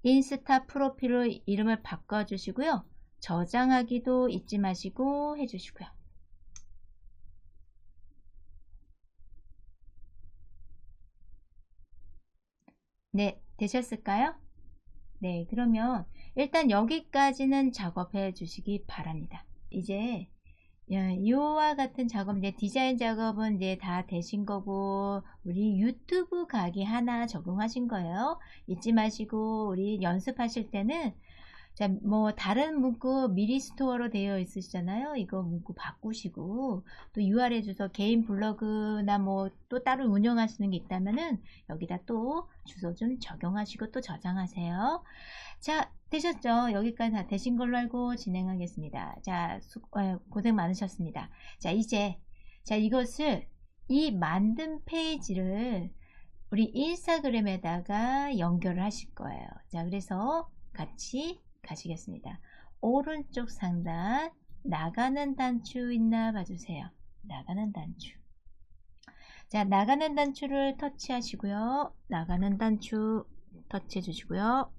인스타 프로필로 이름을 바꿔주시고요. 저장하기도 잊지 마시고 해주시고요. 네, 되셨을까요? 네, 그러면 일단 여기까지는 작업해 주시기 바랍니다. 이제 이와 같은 작업, 이제 디자인 작업은 이제 다 되신 거고, 우리 유튜브 가기 하나 적용하신 거예요. 잊지 마시고, 우리 연습하실 때는, 자, 뭐, 다른 문구 미리 스토어로 되어 있으시잖아요. 이거 문구 바꾸시고, 또 URL 주소, 개인 블로그나 뭐, 또 따로 운영하시는 게 있다면은, 여기다 또 주소 좀 적용하시고 또 저장하세요. 자, 되셨죠? 여기까지 다 되신 걸로 알고 진행하겠습니다. 자, 고생 많으셨습니다. 자, 이제, 자, 이것을, 이 만든 페이지를 우리 인스타그램에다가 연결을 하실 거예요. 자, 그래서 같이 가시겠습니다. 오른쪽 상단, 나가는 단추 있나 봐주세요. 나가는 단추. 자, 나가는 단추를 터치하시고요. 나가는 단추 터치해 주시고요.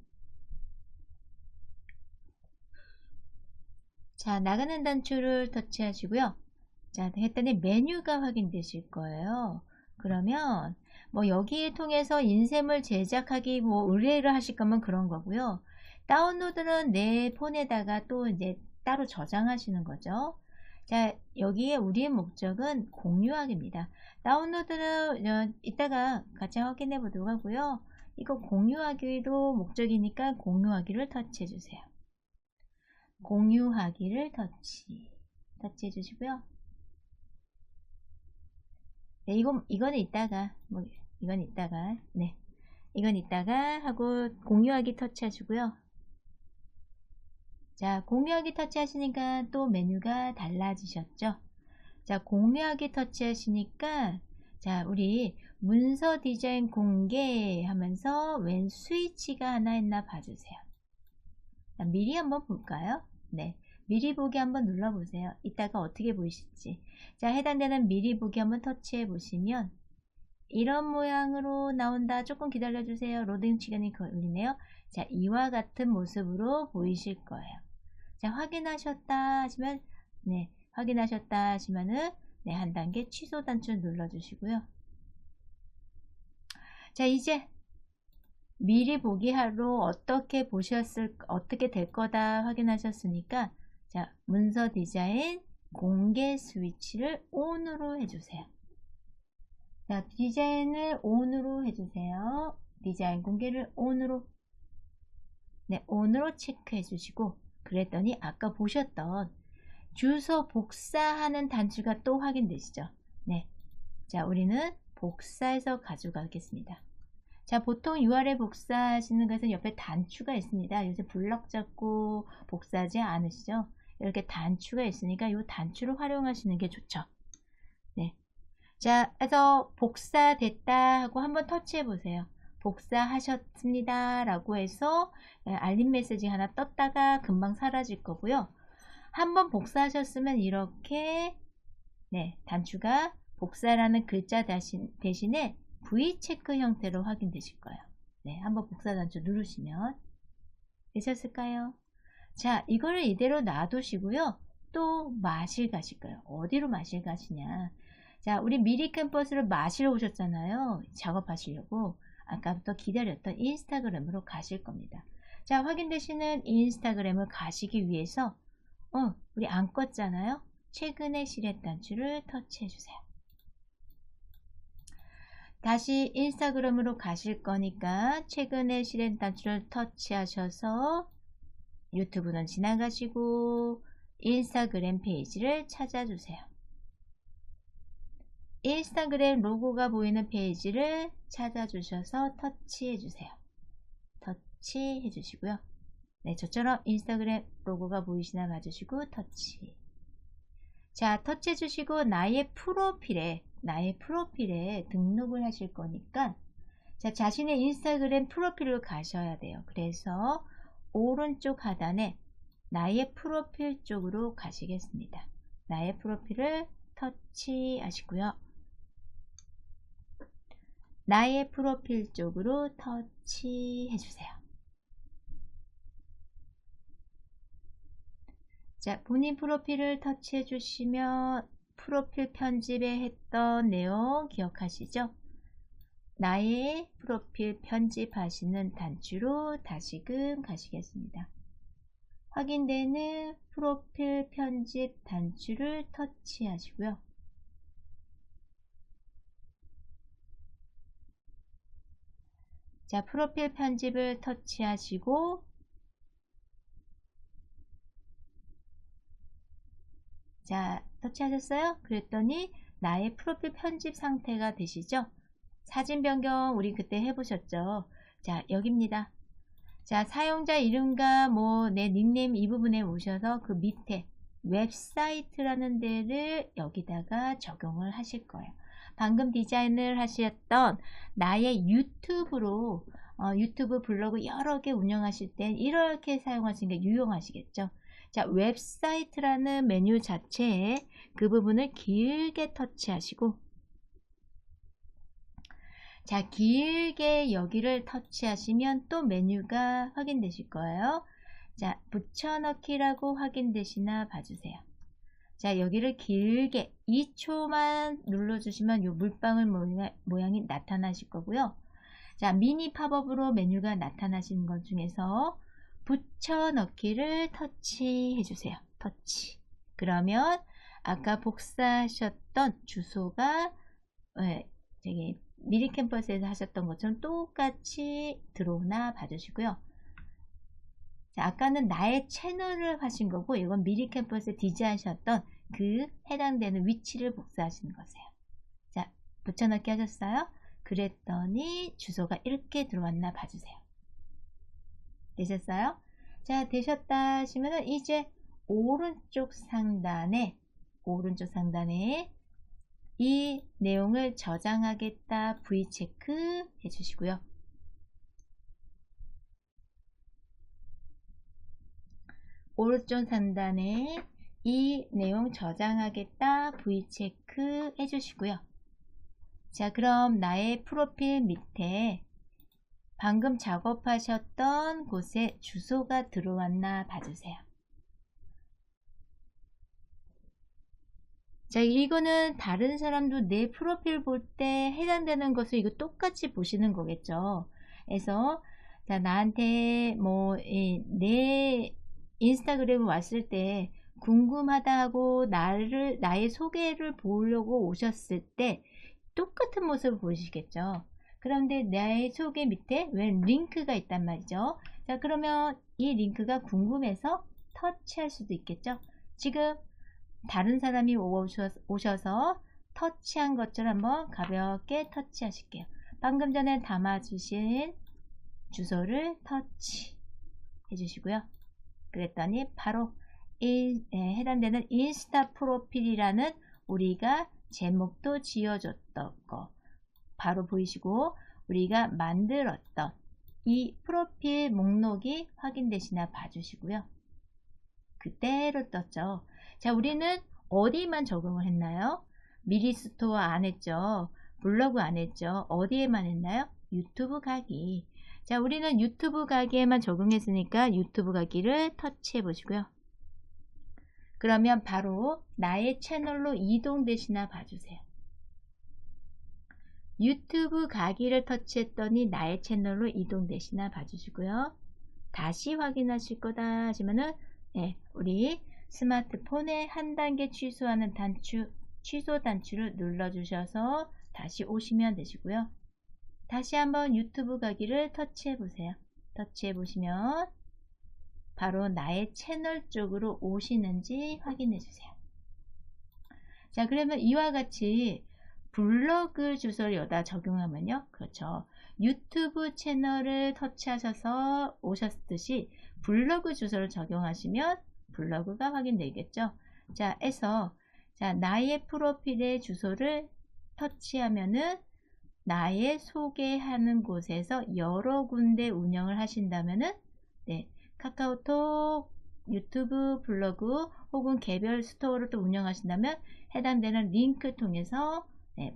자, 나가는 단추를 터치하시고요. 자, 했더니 메뉴가 확인되실 거예요. 그러면 뭐 여기에 통해서 인쇄물 제작하기 뭐 의뢰를 하실 거면 그런 거고요. 다운로드는 내 폰에다가 또 이제 따로 저장하시는 거죠. 자, 여기에 우리의 목적은 공유하기입니다. 다운로드는 이따가 같이 확인해 보도록 하고요. 이거 공유하기도 목적이니까 공유하기를 터치해 주세요. 공유하기를 터치해 주시고요. 네, 이거는 이따가, 이건 이따가 하고 공유하기 터치하시고요. 자, 공유하기 터치하시니까 또 메뉴가 달라지셨죠? 자, 공유하기 터치하시니까, 자, 우리 문서 디자인 공개 하면서 웬 스위치가 하나 있나 봐주세요. 자, 미리 한번 볼까요? 네. 미리 보기 한번 눌러보세요. 이따가 어떻게 보이실지. 자, 해당되는 미리 보기 한번 터치해 보시면 이런 모양으로 나온다. 조금 기다려주세요. 로딩 시간이 걸리네요. 자, 이와 같은 모습으로 보이실 거예요. 자, 확인하셨다 하시면, 네, 확인하셨다 하시면은, 네, 한 단계 취소 단추 눌러주시고요. 자, 이제 미리 보기 하러 어떻게 어떻게 될 거다 확인하셨으니까, 자, 문서 디자인 공개 스위치를 ON으로 해주세요. 자, 디자인을 ON으로 해주세요. 디자인 공개를 ON으로, 네, ON으로 체크해 주시고, 그랬더니 아까 보셨던 주소 복사하는 단추가 또 확인되시죠? 네. 자, 우리는 복사해서 가져가겠습니다. 자, 보통 URL 복사하시는 것은 옆에 단추가 있습니다. 요새 블럭 잡고 복사하지 않으시죠? 이렇게 단추가 있으니까 이 단추를 활용하시는 게 좋죠. 네. 자, 그래서 복사됐다 하고 한번 터치해 보세요. 복사하셨습니다 라고 해서 알림 메시지 하나 떴다가 금방 사라질 거고요. 한번 복사하셨으면 이렇게, 네, 단추가 복사라는 글자 대신에 V체크 형태로 확인되실 거예요. 네, 한번 복사 단추 누르시면 되셨을까요? 자, 이거를 이대로 놔두시고요. 또 마실 가실 거예요. 어디로 마실 가시냐? 자, 우리 미리 캠퍼스를 마시러 오셨잖아요. 작업하시려고. 아까부터 기다렸던 인스타그램으로 가실 겁니다. 자, 확인되시는 인스타그램을 가시기 위해서 우리 안 껐잖아요. 최근에 실행 단추를 터치해 주세요. 다시 인스타그램으로 가실 거니까 최근에 실행 단추를 터치하셔서 유튜브는 지나가시고 인스타그램 페이지를 찾아주세요. 인스타그램 로고가 보이는 페이지를 찾아주셔서 터치해 주세요. 터치해 주시고요. 네, 저처럼 인스타그램 로고가 보이시나 봐주시고 터치. 자, 터치해 주시고 나의 프로필에 등록을 하실 거니까, 자, 자신의 인스타그램 프로필로 가셔야 돼요. 그래서 오른쪽 하단에 나의 프로필 쪽으로 가시겠습니다. 나의 프로필을 터치하시고요. 나의 프로필 쪽으로 터치해 주세요. 자, 본인 프로필을 터치해 주시면 프로필 편집에 했던 내용 기억하시죠? 나의 프로필 편집하시는 단추로 다시금 가시겠습니다. 확인되는 프로필 편집 단추를 터치하시고요. 자, 프로필 편집을 터치하시고, 자, 터치하셨어요? 그랬더니 나의 프로필 편집 상태가 되시죠? 사진 변경 우리 그때 해보셨죠? 자, 여기입니다. 자, 사용자 이름과 내 닉네임 이 부분에 오셔서 그 밑에 웹사이트라는 데를 여기다가 적용을 하실 거예요. 방금 디자인을 하셨던 나의 유튜브로 유튜브 블로그 여러 개 운영하실 땐 이렇게 사용하시는 게 유용하시겠죠. 자, 웹사이트라는 메뉴 자체에 그 부분을 길게 터치하시고, 자, 길게 여기를 터치하시면 또 메뉴가 확인되실 거예요. 자, 붙여넣기라고 확인되시나 봐주세요. 자, 여기를 길게 2초만 눌러주시면 이 물방울 모양이 나타나실 거고요. 자, 미니 팝업으로 메뉴가 나타나시는 것 중에서 붙여넣기를 터치해 주세요. 터치. 그러면 아까 복사하셨던 주소가 저기 미리 캠퍼스에서 하셨던 것처럼 똑같이 들어오나 봐주시고요. 자, 아까는 나의 채널을 하신 거고, 이건 미리 캠퍼스에 디자인하셨던 그 해당되는 위치를 복사하시는 거세요. 자, 붙여넣기 하셨어요? 그랬더니 주소가 이렇게 들어왔나 봐주세요. 되셨어요? 자, 되셨다 하시면은 이제 오른쪽 상단에 이 내용을 저장하겠다 V체크 해주시고요. 오른쪽 상단에 이 내용 저장하겠다 V체크 해주시고요. 자, 그럼 나의 프로필 밑에 방금 작업하셨던 곳에 주소가 들어왔나 봐주세요. 자, 이거는 다른 사람도 내 프로필 볼 때 해당되는 것을 이거 똑같이 보시는 거겠죠. 그래서 자, 나한테 뭐 내 인스타그램 왔을 때 궁금하다 하고 나의 소개를 보려고 오셨을 때 똑같은 모습을 보시겠죠. 그런데 나의 소개 밑에 웬 링크가 있단 말이죠. 자, 그러면 이 링크가 궁금해서 터치할 수도 있겠죠. 지금 다른 사람이 오셔서 터치한 것처럼 한번 가볍게 터치하실게요. 방금 전에 담아주신 주소를 터치 해주시고요. 그랬더니 바로 해당되는 인스타 프로필이라는 우리가 제목도 지어줬던 거 바로 보이시고 우리가 만들었던 이 프로필 목록이 확인되시나 봐주시고요. 그대로 떴죠. 자, 우리는 어디만 적용을 했나요? 미리스토어 안 했죠. 블로그 안 했죠. 어디에만 했나요? 유튜브 가기. 자, 우리는 유튜브 가기에만 적용했으니까 유튜브 가기를 터치해 보시고요. 그러면 바로 나의 채널로 이동되시나 봐주세요. 유튜브 가기를 터치했더니 나의 채널로 이동되시나 봐주시고요. 다시 확인하실 거다 하시면은 우리 스마트폰에 한 단계 취소하는 취소 단추를 눌러주셔서 다시 오시면 되시고요. 다시 한번 유튜브 가기를 터치해 보세요. 터치해 보시면 바로 나의 채널 쪽으로 오시는지 확인해 주세요. 자, 그러면 이와 같이 블로그 주소를 여기다 적용하면요. 그렇죠. 유튜브 채널을 터치하셔서 오셨듯이 블로그 주소를 적용하시면 블로그가 확인되겠죠. 자, 나의 프로필의 주소를 터치하면은 나의 소개하는 곳에서 여러 군데 운영을 하신다면은 카카오톡, 유튜브, 블로그 혹은 개별 스토어를 또 운영하신다면 해당되는 링크 통해서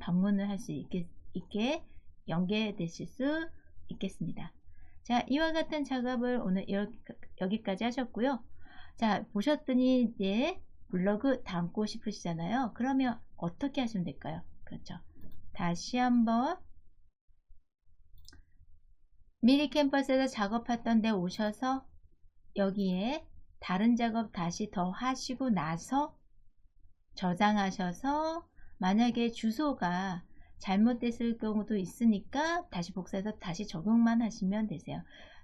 방문을 할 수 있게 연계되실 수 있겠습니다. 자, 이와 같은 작업을 오늘 여기까지 하셨고요. 자, 보셨더니 이제 블로그 담고 싶으시잖아요. 그러면 어떻게 하시면 될까요? 그렇죠. 다시 한번 미리 캠퍼스에서 작업했던 데 오셔서 여기에 다른 작업 다시 더 하시고 나서 저장하셔서 만약에 주소가 잘못됐을 경우도 있으니까 다시 복사해서 다시 적용만 하시면 되세요.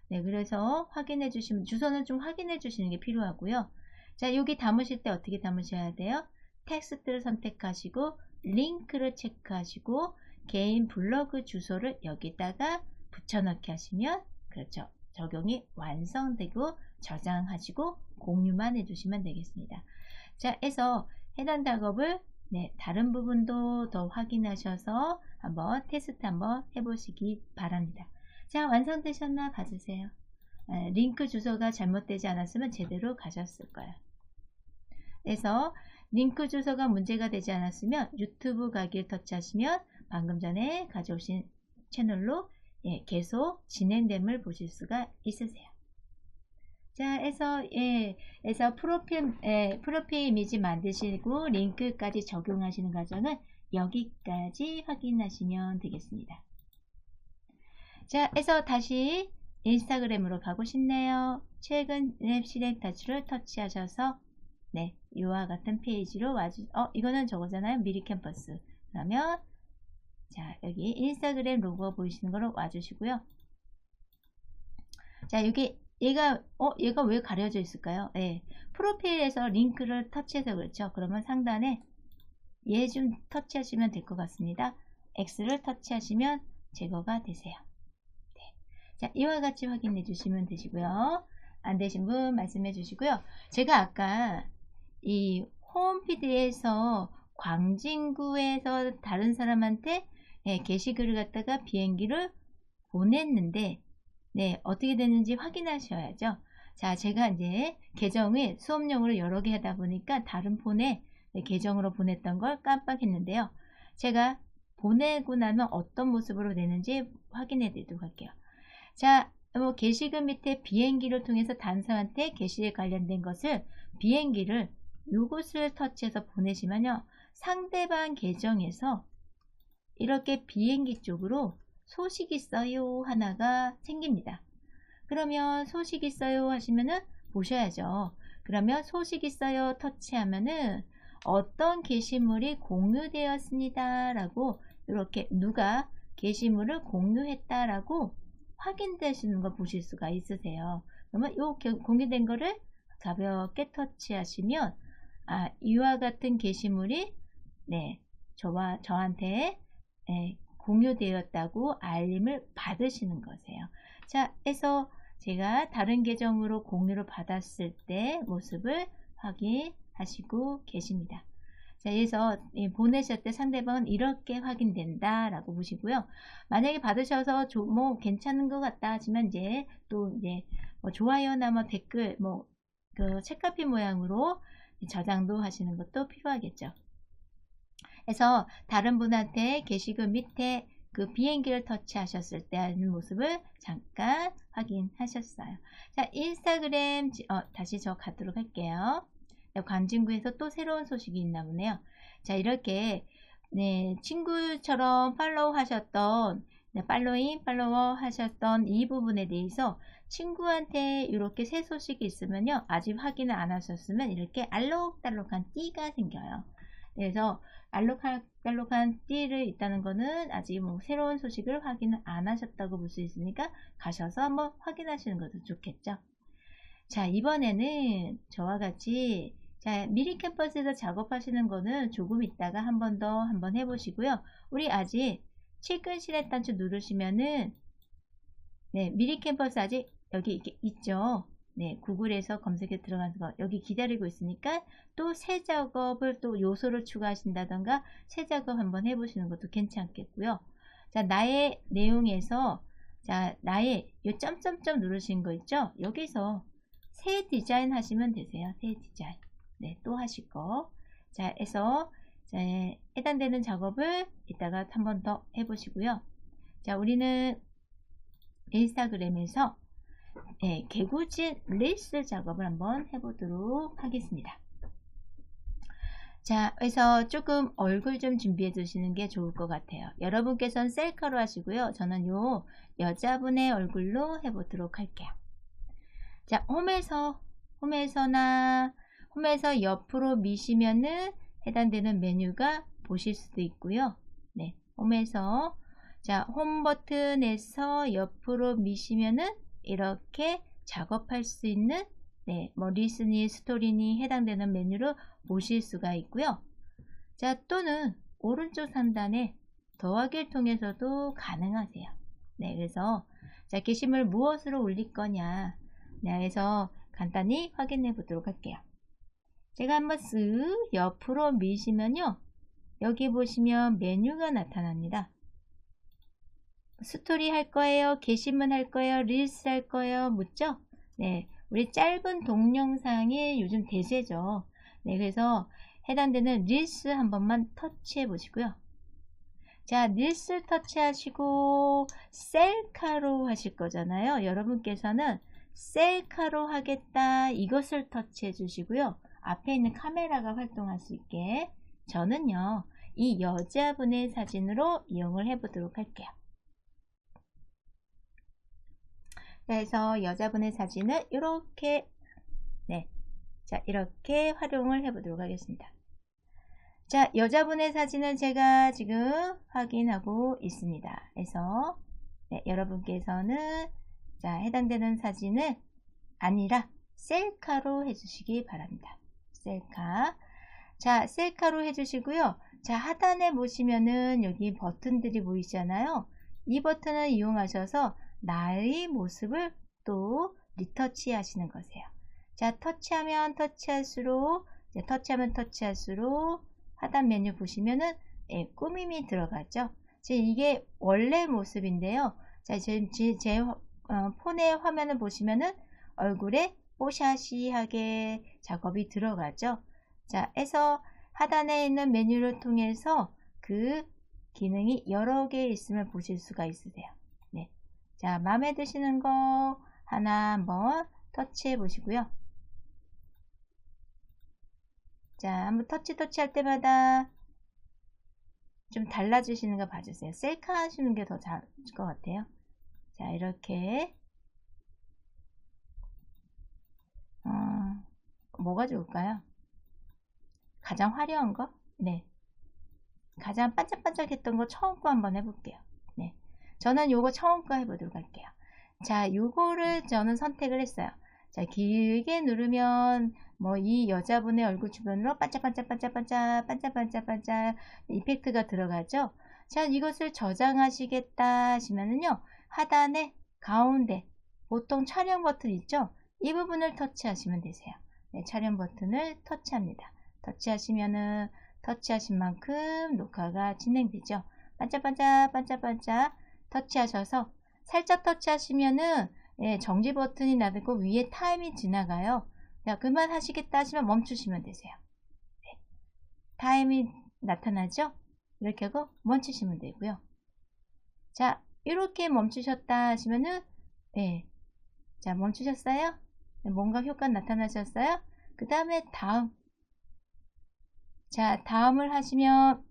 네, 그래서 확인해 주시면 주소는 좀 확인해 주시는 게 필요하고요. 자, 여기 담으실 때 어떻게 담으셔야 돼요? 텍스트를 선택하시고 링크를 체크하시고 개인 블로그 주소를 여기다가 붙여넣기 하시면 그렇죠. 적용이 완성되고 저장하시고 공유만 해주시면 되겠습니다. 자, 해서 해당 작업을 다른 부분도 더 확인하셔서 한번 테스트 한번 해보시기 바랍니다. 자, 완성되셨나 봐주세요. 링크 주소가 잘못되지 않았으면 제대로 가셨을 거예요. 그래서 링크 주소가 문제가 되지 않았으면 유튜브 가기를 터치하시면 방금 전에 가져오신 채널로 계속 진행됨을 보실 수가 있으세요. 자, 해서 프로필 이미지 만드시고 링크까지 적용하시는 과정은 여기까지 확인하시면 되겠습니다. 자, 해서 다시 인스타그램으로 가고 싶네요. 최근 앱 실행 단추를 터치하셔서 이와 같은 페이지로 이거는 저거잖아요. 미리 캠퍼스. 그러면 자, 여기 인스타그램 로고 보이시는 거로 와주시고요. 자, 여기 얘가 왜 가려져 있을까요? 프로필에서 링크를 터치해서 그렇죠. 그러면 상단에 얘 좀 터치하시면 될 것 같습니다. X를 터치하시면 제거가 되세요. 자, 이와 같이 확인해 주시면 되시고요. 안 되신 분 말씀해 주시고요. 제가 아까 이 홈피드에서 광진구에서 다른 사람한테 게시글을 갖다가 비행기를 보냈는데 어떻게 됐는지 확인하셔야죠. 자, 제가 이제 계정을 수업용으로 여러 개 하다 보니까 다른 폰에 계정으로 보냈던 걸 깜빡했는데요. 제가 보내고 나면 어떤 모습으로 되는지 확인해 드리도록 할게요. 자, 게시글 밑에 비행기를 통해서 단서한테 게시에 관련된 것을 비행기를 이곳을 터치해서 보내시면요. 상대방 계정에서 이렇게 비행기 쪽으로 소식 있어요 하나가 생깁니다. 그러면 소식 있어요 하시면은 보셔야죠. 그러면 소식 있어요 터치하면은 어떤 게시물이 공유되었습니다 라고 이렇게 누가 게시물을 공유했다라고 확인되시는 거 보실 수가 있으세요. 그러면 요 공유된 거를 가볍게 터치하시면 이와 같은 게시물이 저한테 공유되었다고 알림을 받으시는 거세요. 자, 해서 제가 다른 계정으로 공유를 받았을 때 모습을 확인하시고 계십니다. 자, 그래서 보내실 때 상대방은 이렇게 확인된다 라고 보시고요. 만약에 받으셔서 뭐 괜찮은 것 같다 하지만 이제 또 뭐 좋아요나 뭐 댓글 그 책카피 모양으로 저장도 하시는 것도 필요하겠죠. 그래서 다른 분한테 게시글 밑에 그 비행기를 터치하셨을 때 하는 모습을 잠깐 확인하셨어요. 자, 인스타그램 다시 저 가도록 할게요. 관진구에서 또 새로운 소식이 있나 보네요. 자, 이렇게 친구처럼 팔로우 하셨던 팔로워 하셨던 이 부분에 대해서 친구한테 이렇게 새 소식이 있으면요. 아직 확인을 안 하셨으면 이렇게 알록달록한 띠가 생겨요. 그래서 알록달록한 띠를 있다는 거는 아직 뭐 새로운 소식을 확인을 안 하셨다고 볼 수 있으니까 가셔서 한번 확인하시는 것도 좋겠죠. 자, 이번에는 저와 같이 미리 캠퍼스에서 작업하시는 거는 조금 있다가 한 번 더 해보시고요. 우리 아직 최근 실행 단추 누르시면은 미리 캠퍼스 아직 여기 이렇게 있죠. 구글에서 검색에 들어가는 거 여기 기다리고 있으니까 또 새 작업을 또 요소를 추가하신다던가 새 작업 한번 해보시는 것도 괜찮겠고요. 자, 나의 내용에서 나의 요 점점점 누르신 거 있죠? 여기서 새 디자인 하시면 되세요. 새 디자인. 또 하실 거. 자, 해서 해당되는 작업을 이따가 한 번 더 해보시고요. 자, 우리는 인스타그램에서 개구진 릴스 작업을 한번 해보도록 하겠습니다. 자, 그래서 조금 얼굴 좀 준비해 두시는 게 좋을 것 같아요. 여러분께서는 셀카로 하시고요. 저는 요 여자분의 얼굴로 해보도록 할게요. 자, 홈에서 옆으로 미시면은 해당되는 메뉴가 보실 수도 있고요. 홈에서 홈 버튼에서 옆으로 미시면은 이렇게 작업할 수 있는 뭐 리스니, 스토리니 해당되는 메뉴로 보실 수가 있고요. 자, 또는 오른쪽 상단에 더하기를 통해서도 가능하세요. 그래서 게시물 무엇으로 올릴 거냐 그래서 간단히 확인해 보도록 할게요. 제가 한번 쓱 옆으로 미시면요. 여기 보시면 메뉴가 나타납니다. 스토리 할 거예요? 게시문 할 거예요? 릴스 할 거예요? 묻죠? 우리 짧은 동영상이 요즘 대세죠. 그래서 해당되는 릴스 한 번만 터치해 보시고요. 자, 릴스 터치하시고 셀카로 하실 거잖아요. 여러분께서는 셀카로 하겠다 이것을 터치해 주시고요. 앞에 있는 카메라가 활동할 수 있게 저는요 이 여자분의 사진으로 이용을 해 보도록 할게요. 그래서 여자분의 사진을 이렇게 이렇게 활용을 해 보도록 하겠습니다. 자, 여자분의 사진을 제가 지금 확인하고 있습니다. 그래서 여러분께서는 해당되는 사진을 아니라 셀카로 해주시기 바랍니다. 셀카. 자, 셀카로 해주시고요. 자, 하단에 보시면은 여기 버튼들이 보이시잖아요. 이 버튼을 이용하셔서 나의 모습을 또 리터치 하시는 거세요. 자, 터치하면 터치할수록 하단 메뉴 보시면은 꾸밈이 들어가죠. 지금 이게 원래 모습인데요. 자, 제 폰의 화면을 보시면은 얼굴에 뽀샤시하게 작업이 들어가죠. 자, 해서 하단에 있는 메뉴를 통해서 그 기능이 여러 개 있으면 보실 수가 있으세요. 네. 자, 마음에 드시는 거 하나 한번 터치해 보시고요. 자, 한번 터치할 때마다 좀 달라지시는 거 봐주세요. 셀카 하시는 게 더 잘 것 같아요. 자, 이렇게 뭐가 좋을까요? 가장 화려한 거? 네. 가장 반짝반짝했던 거 처음 거 한번 해볼게요. 네. 저는 요거 처음 거 해보도록 할게요. 자, 요거를 저는 선택을 했어요. 자, 길게 누르면 뭐 이 여자분의 얼굴 주변으로 반짝반짝 이펙트가 들어가죠. 자, 이것을 저장하시겠다 하시면은요, 하단에 가운데 보통 촬영 버튼 있죠? 이 부분을 터치하시면 되세요. 네, 촬영 버튼을 터치합니다. 터치하시면은 터치하신 만큼 녹화가 진행되죠. 반짝반짝 터치하셔서 살짝 터치하시면은 예, 정지 버튼이 나고 위에 타임이 지나가요. 자, 그만하시겠다 하시면 멈추시면 되세요. 네. 타임이 나타나죠? 이렇게 하고 멈추시면 되고요. 자, 이렇게 멈추셨다 하시면은 네. 자, 멈추셨어요? 네, 뭔가 효과 나타나셨어요? 그 다음에 다음. 자, 다음을 하시면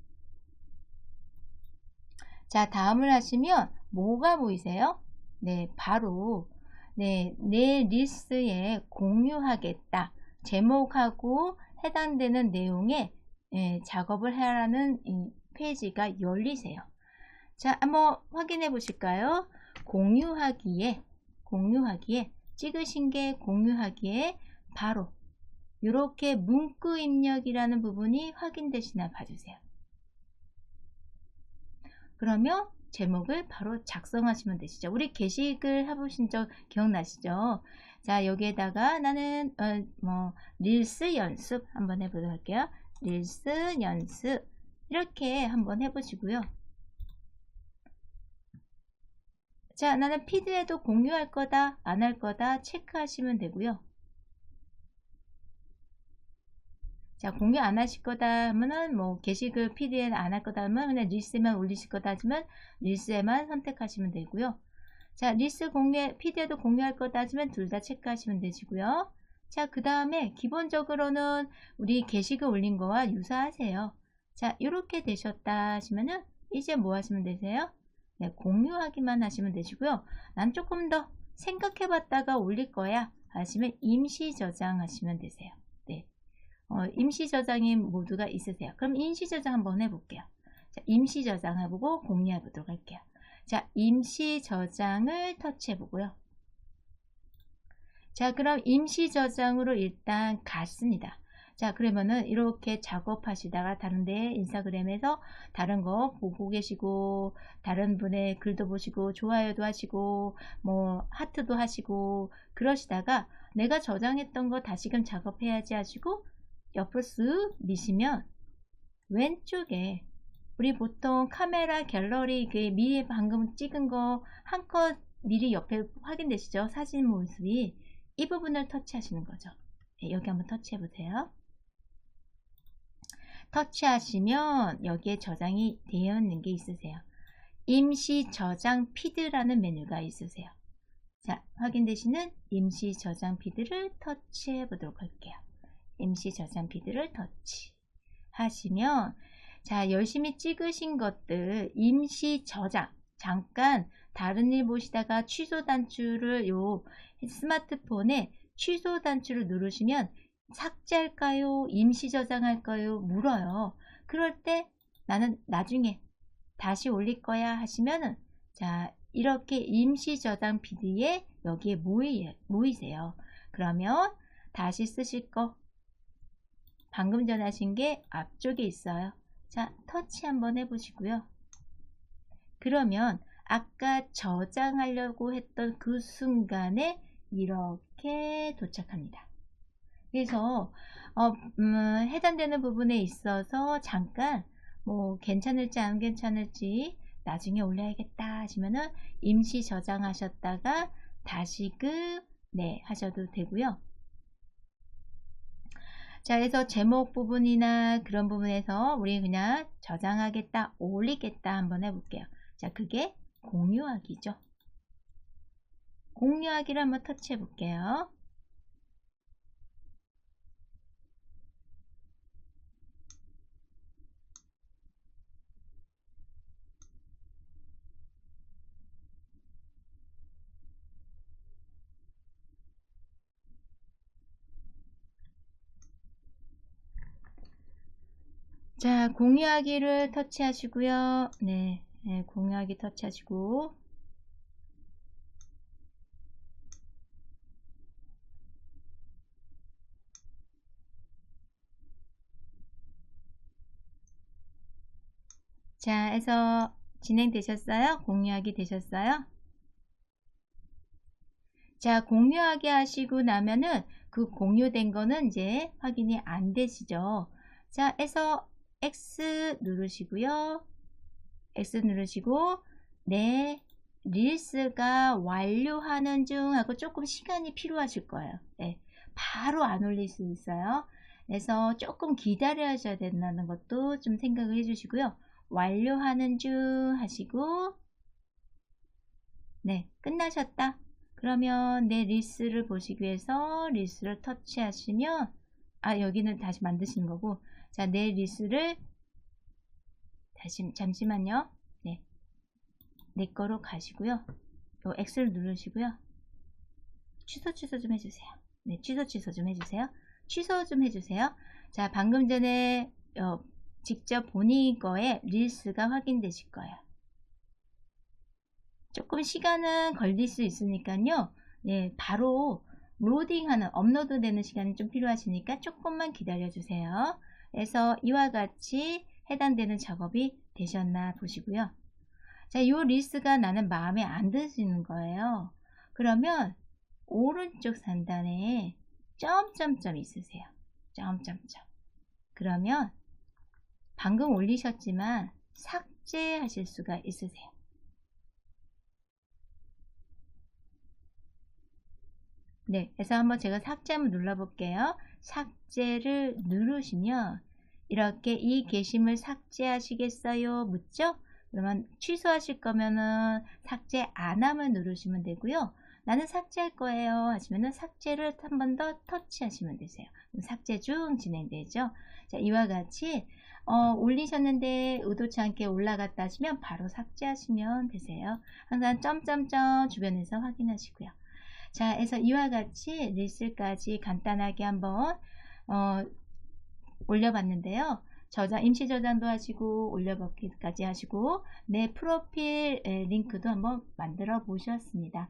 뭐가 보이세요? 네, 바로 네, 내 리스트에 공유하겠다. 제목하고 해당되는 내용에 작업을 하라는 이 페이지가 열리세요. 자, 한번 확인해 보실까요? 공유하기에 찍으신 게 공유하기에 바로 이렇게 문구 입력이라는 부분이 확인되시나 봐주세요. 그러면 제목을 바로 작성하시면 되시죠. 우리 게시글 해보신 적 기억나시죠? 자, 여기에다가 나는 릴스 연습 한번 해보도록 할게요. 릴스 연습 이렇게 한번 해보시고요. 자, 나는 피드에도 공유할 거다 안 할 거다 체크하시면 되고요. 자, 공유 안 하실 거다 하면은 뭐 게시글 피드에 안 할 거다 하면 그냥 릴스에만 올리실 거다 하시면 릴스에만 선택하시면 되고요. 자, 릴스 공유, 피드에도 공유할 거다 하시면 둘 다 체크하시면 되시고요. 자, 그 다음에 기본적으로는 우리 게시글 올린 거와 유사하세요. 자, 이렇게 되셨다 하시면은 이제 뭐 하시면 되세요? 네, 공유하기만 하시면 되시고요. 난 조금 더 생각해 봤다가 올릴 거야 하시면 임시 저장하시면 되세요. 네. 임시 저장인 모드가 있으세요. 그럼 임시 저장 한번 해볼게요. 자, 임시 저장 해보고 공유해 보도록 할게요. 자, 임시 저장을 터치해 보고요. 자, 그럼 임시 저장으로 일단 갔습니다. 자, 그러면은 이렇게 작업하시다가 다른데 인스타그램에서 다른 거 보고 계시고 다른 분의 글도 보시고 좋아요도 하시고 뭐 하트도 하시고 그러시다가 내가 저장했던 거 다시금 작업해야지 하시고 옆으로 쓱 미시면 왼쪽에 우리 보통 카메라 갤러리 미리 방금 찍은 거 한컷 미리 옆에 확인되시죠? 사진 모습이 이 부분을 터치하시는 거죠. 네, 여기 한번 터치해 보세요. 터치하시면 여기에 저장이 되어 있는 게 있으세요. 임시 저장 피드라는 메뉴가 있으세요. 자, 확인되시는 임시 저장 피드를 터치해 보도록 할게요. 임시 저장 피드를 터치하시면 자, 열심히 찍으신 것들 임시 저장 잠깐 다른 일 보시다가 취소 단추를 요 스마트폰에 취소 단추를 누르시면 삭제할까요? 임시 저장할까요? 물어요. 그럴 때 나는 나중에 다시 올릴 거야 하시면은 자, 이렇게 임시 저장 피드에 여기에 모이세요. 그러면 다시 쓰실 거 방금 전에 하신 게 앞쪽에 있어요. 자, 터치 한번 해보시고요. 그러면 아까 저장하려고 했던 그 순간에 이렇게 도착합니다. 그래서 해당되는 부분에 있어서 잠깐 뭐 괜찮을지 안 괜찮을지 나중에 올려야겠다 하시면은 임시 저장하셨다가 다시금 네 하셔도 되고요. 자, 그래서 제목 부분이나 그런 부분에서 우리 그냥 저장하겠다, 올리겠다 한번 해볼게요. 자, 그게 공유하기죠. 공유하기를 한번 터치해 볼게요. 자, 공유하기를 터치하시고요. 네, 공유하기 터치하시고, 자, 해서 진행되셨어요? 공유하기 되셨어요? 자, 공유하기 하시고 나면은 그 공유된 거는 이제 확인이 안 되시죠? 자, 해서 X 누르시고요. X 누르시고, 네, 릴스가 완료하는 중 하고 조금 시간이 필요하실 거예요. 네, 바로 안 올릴 수 있어요. 그래서 조금 기다려야 된다는 것도 좀 생각을 해주시고요. 완료하는 중 하시고, 네, 끝나셨다. 그러면 내 릴스를 보시기 위해서 릴스를 터치하시면, 여기는 다시 만드시는 거고, 자, 내 릴스를 다시, 잠시만요. 네, 내 거로 가시고요. 요 X를 누르시고요. 취소 좀 해주세요. 네, 취소 좀 해주세요. 취소 좀 해주세요. 자, 방금 전에 직접 본인 거에 릴스가 확인되실 거예요. 조금 시간은 걸릴 수 있으니까요. 네, 바로 로딩하는, 업로드 되는 시간이 좀 필요하시니까 조금만 기다려 주세요. 그래서 이와 같이 해당되는 작업이 되셨나 보시고요. 자, 요 리스트가 나는 마음에 안 드시는 거예요. 그러면 오른쪽 상단에 점점점 있으세요. 점점점. 그러면 방금 올리셨지만 삭제하실 수가 있으세요. 네, 그래서 한번 제가 삭제 한번 눌러볼게요. 삭제를 누르시면 이렇게 이 게시물 삭제하시겠어요? 묻죠? 그러면 취소하실 거면은 삭제 안 하면 누르시면 되고요. 나는 삭제할 거예요 하시면은 삭제를 한 번 더 터치하시면 되세요. 삭제 중 진행되죠. 자, 이와 같이 올리셨는데 의도치 않게 올라갔다 하시면 바로 삭제하시면 되세요. 항상 점점점 주변에서 확인하시고요. 자, 해서 이와 같이 릴스까지 간단하게 한번 올려봤는데요. 임시 저장도 하시고 올려보기까지 하시고 내 프로필 링크도 한번 만들어 보셨습니다.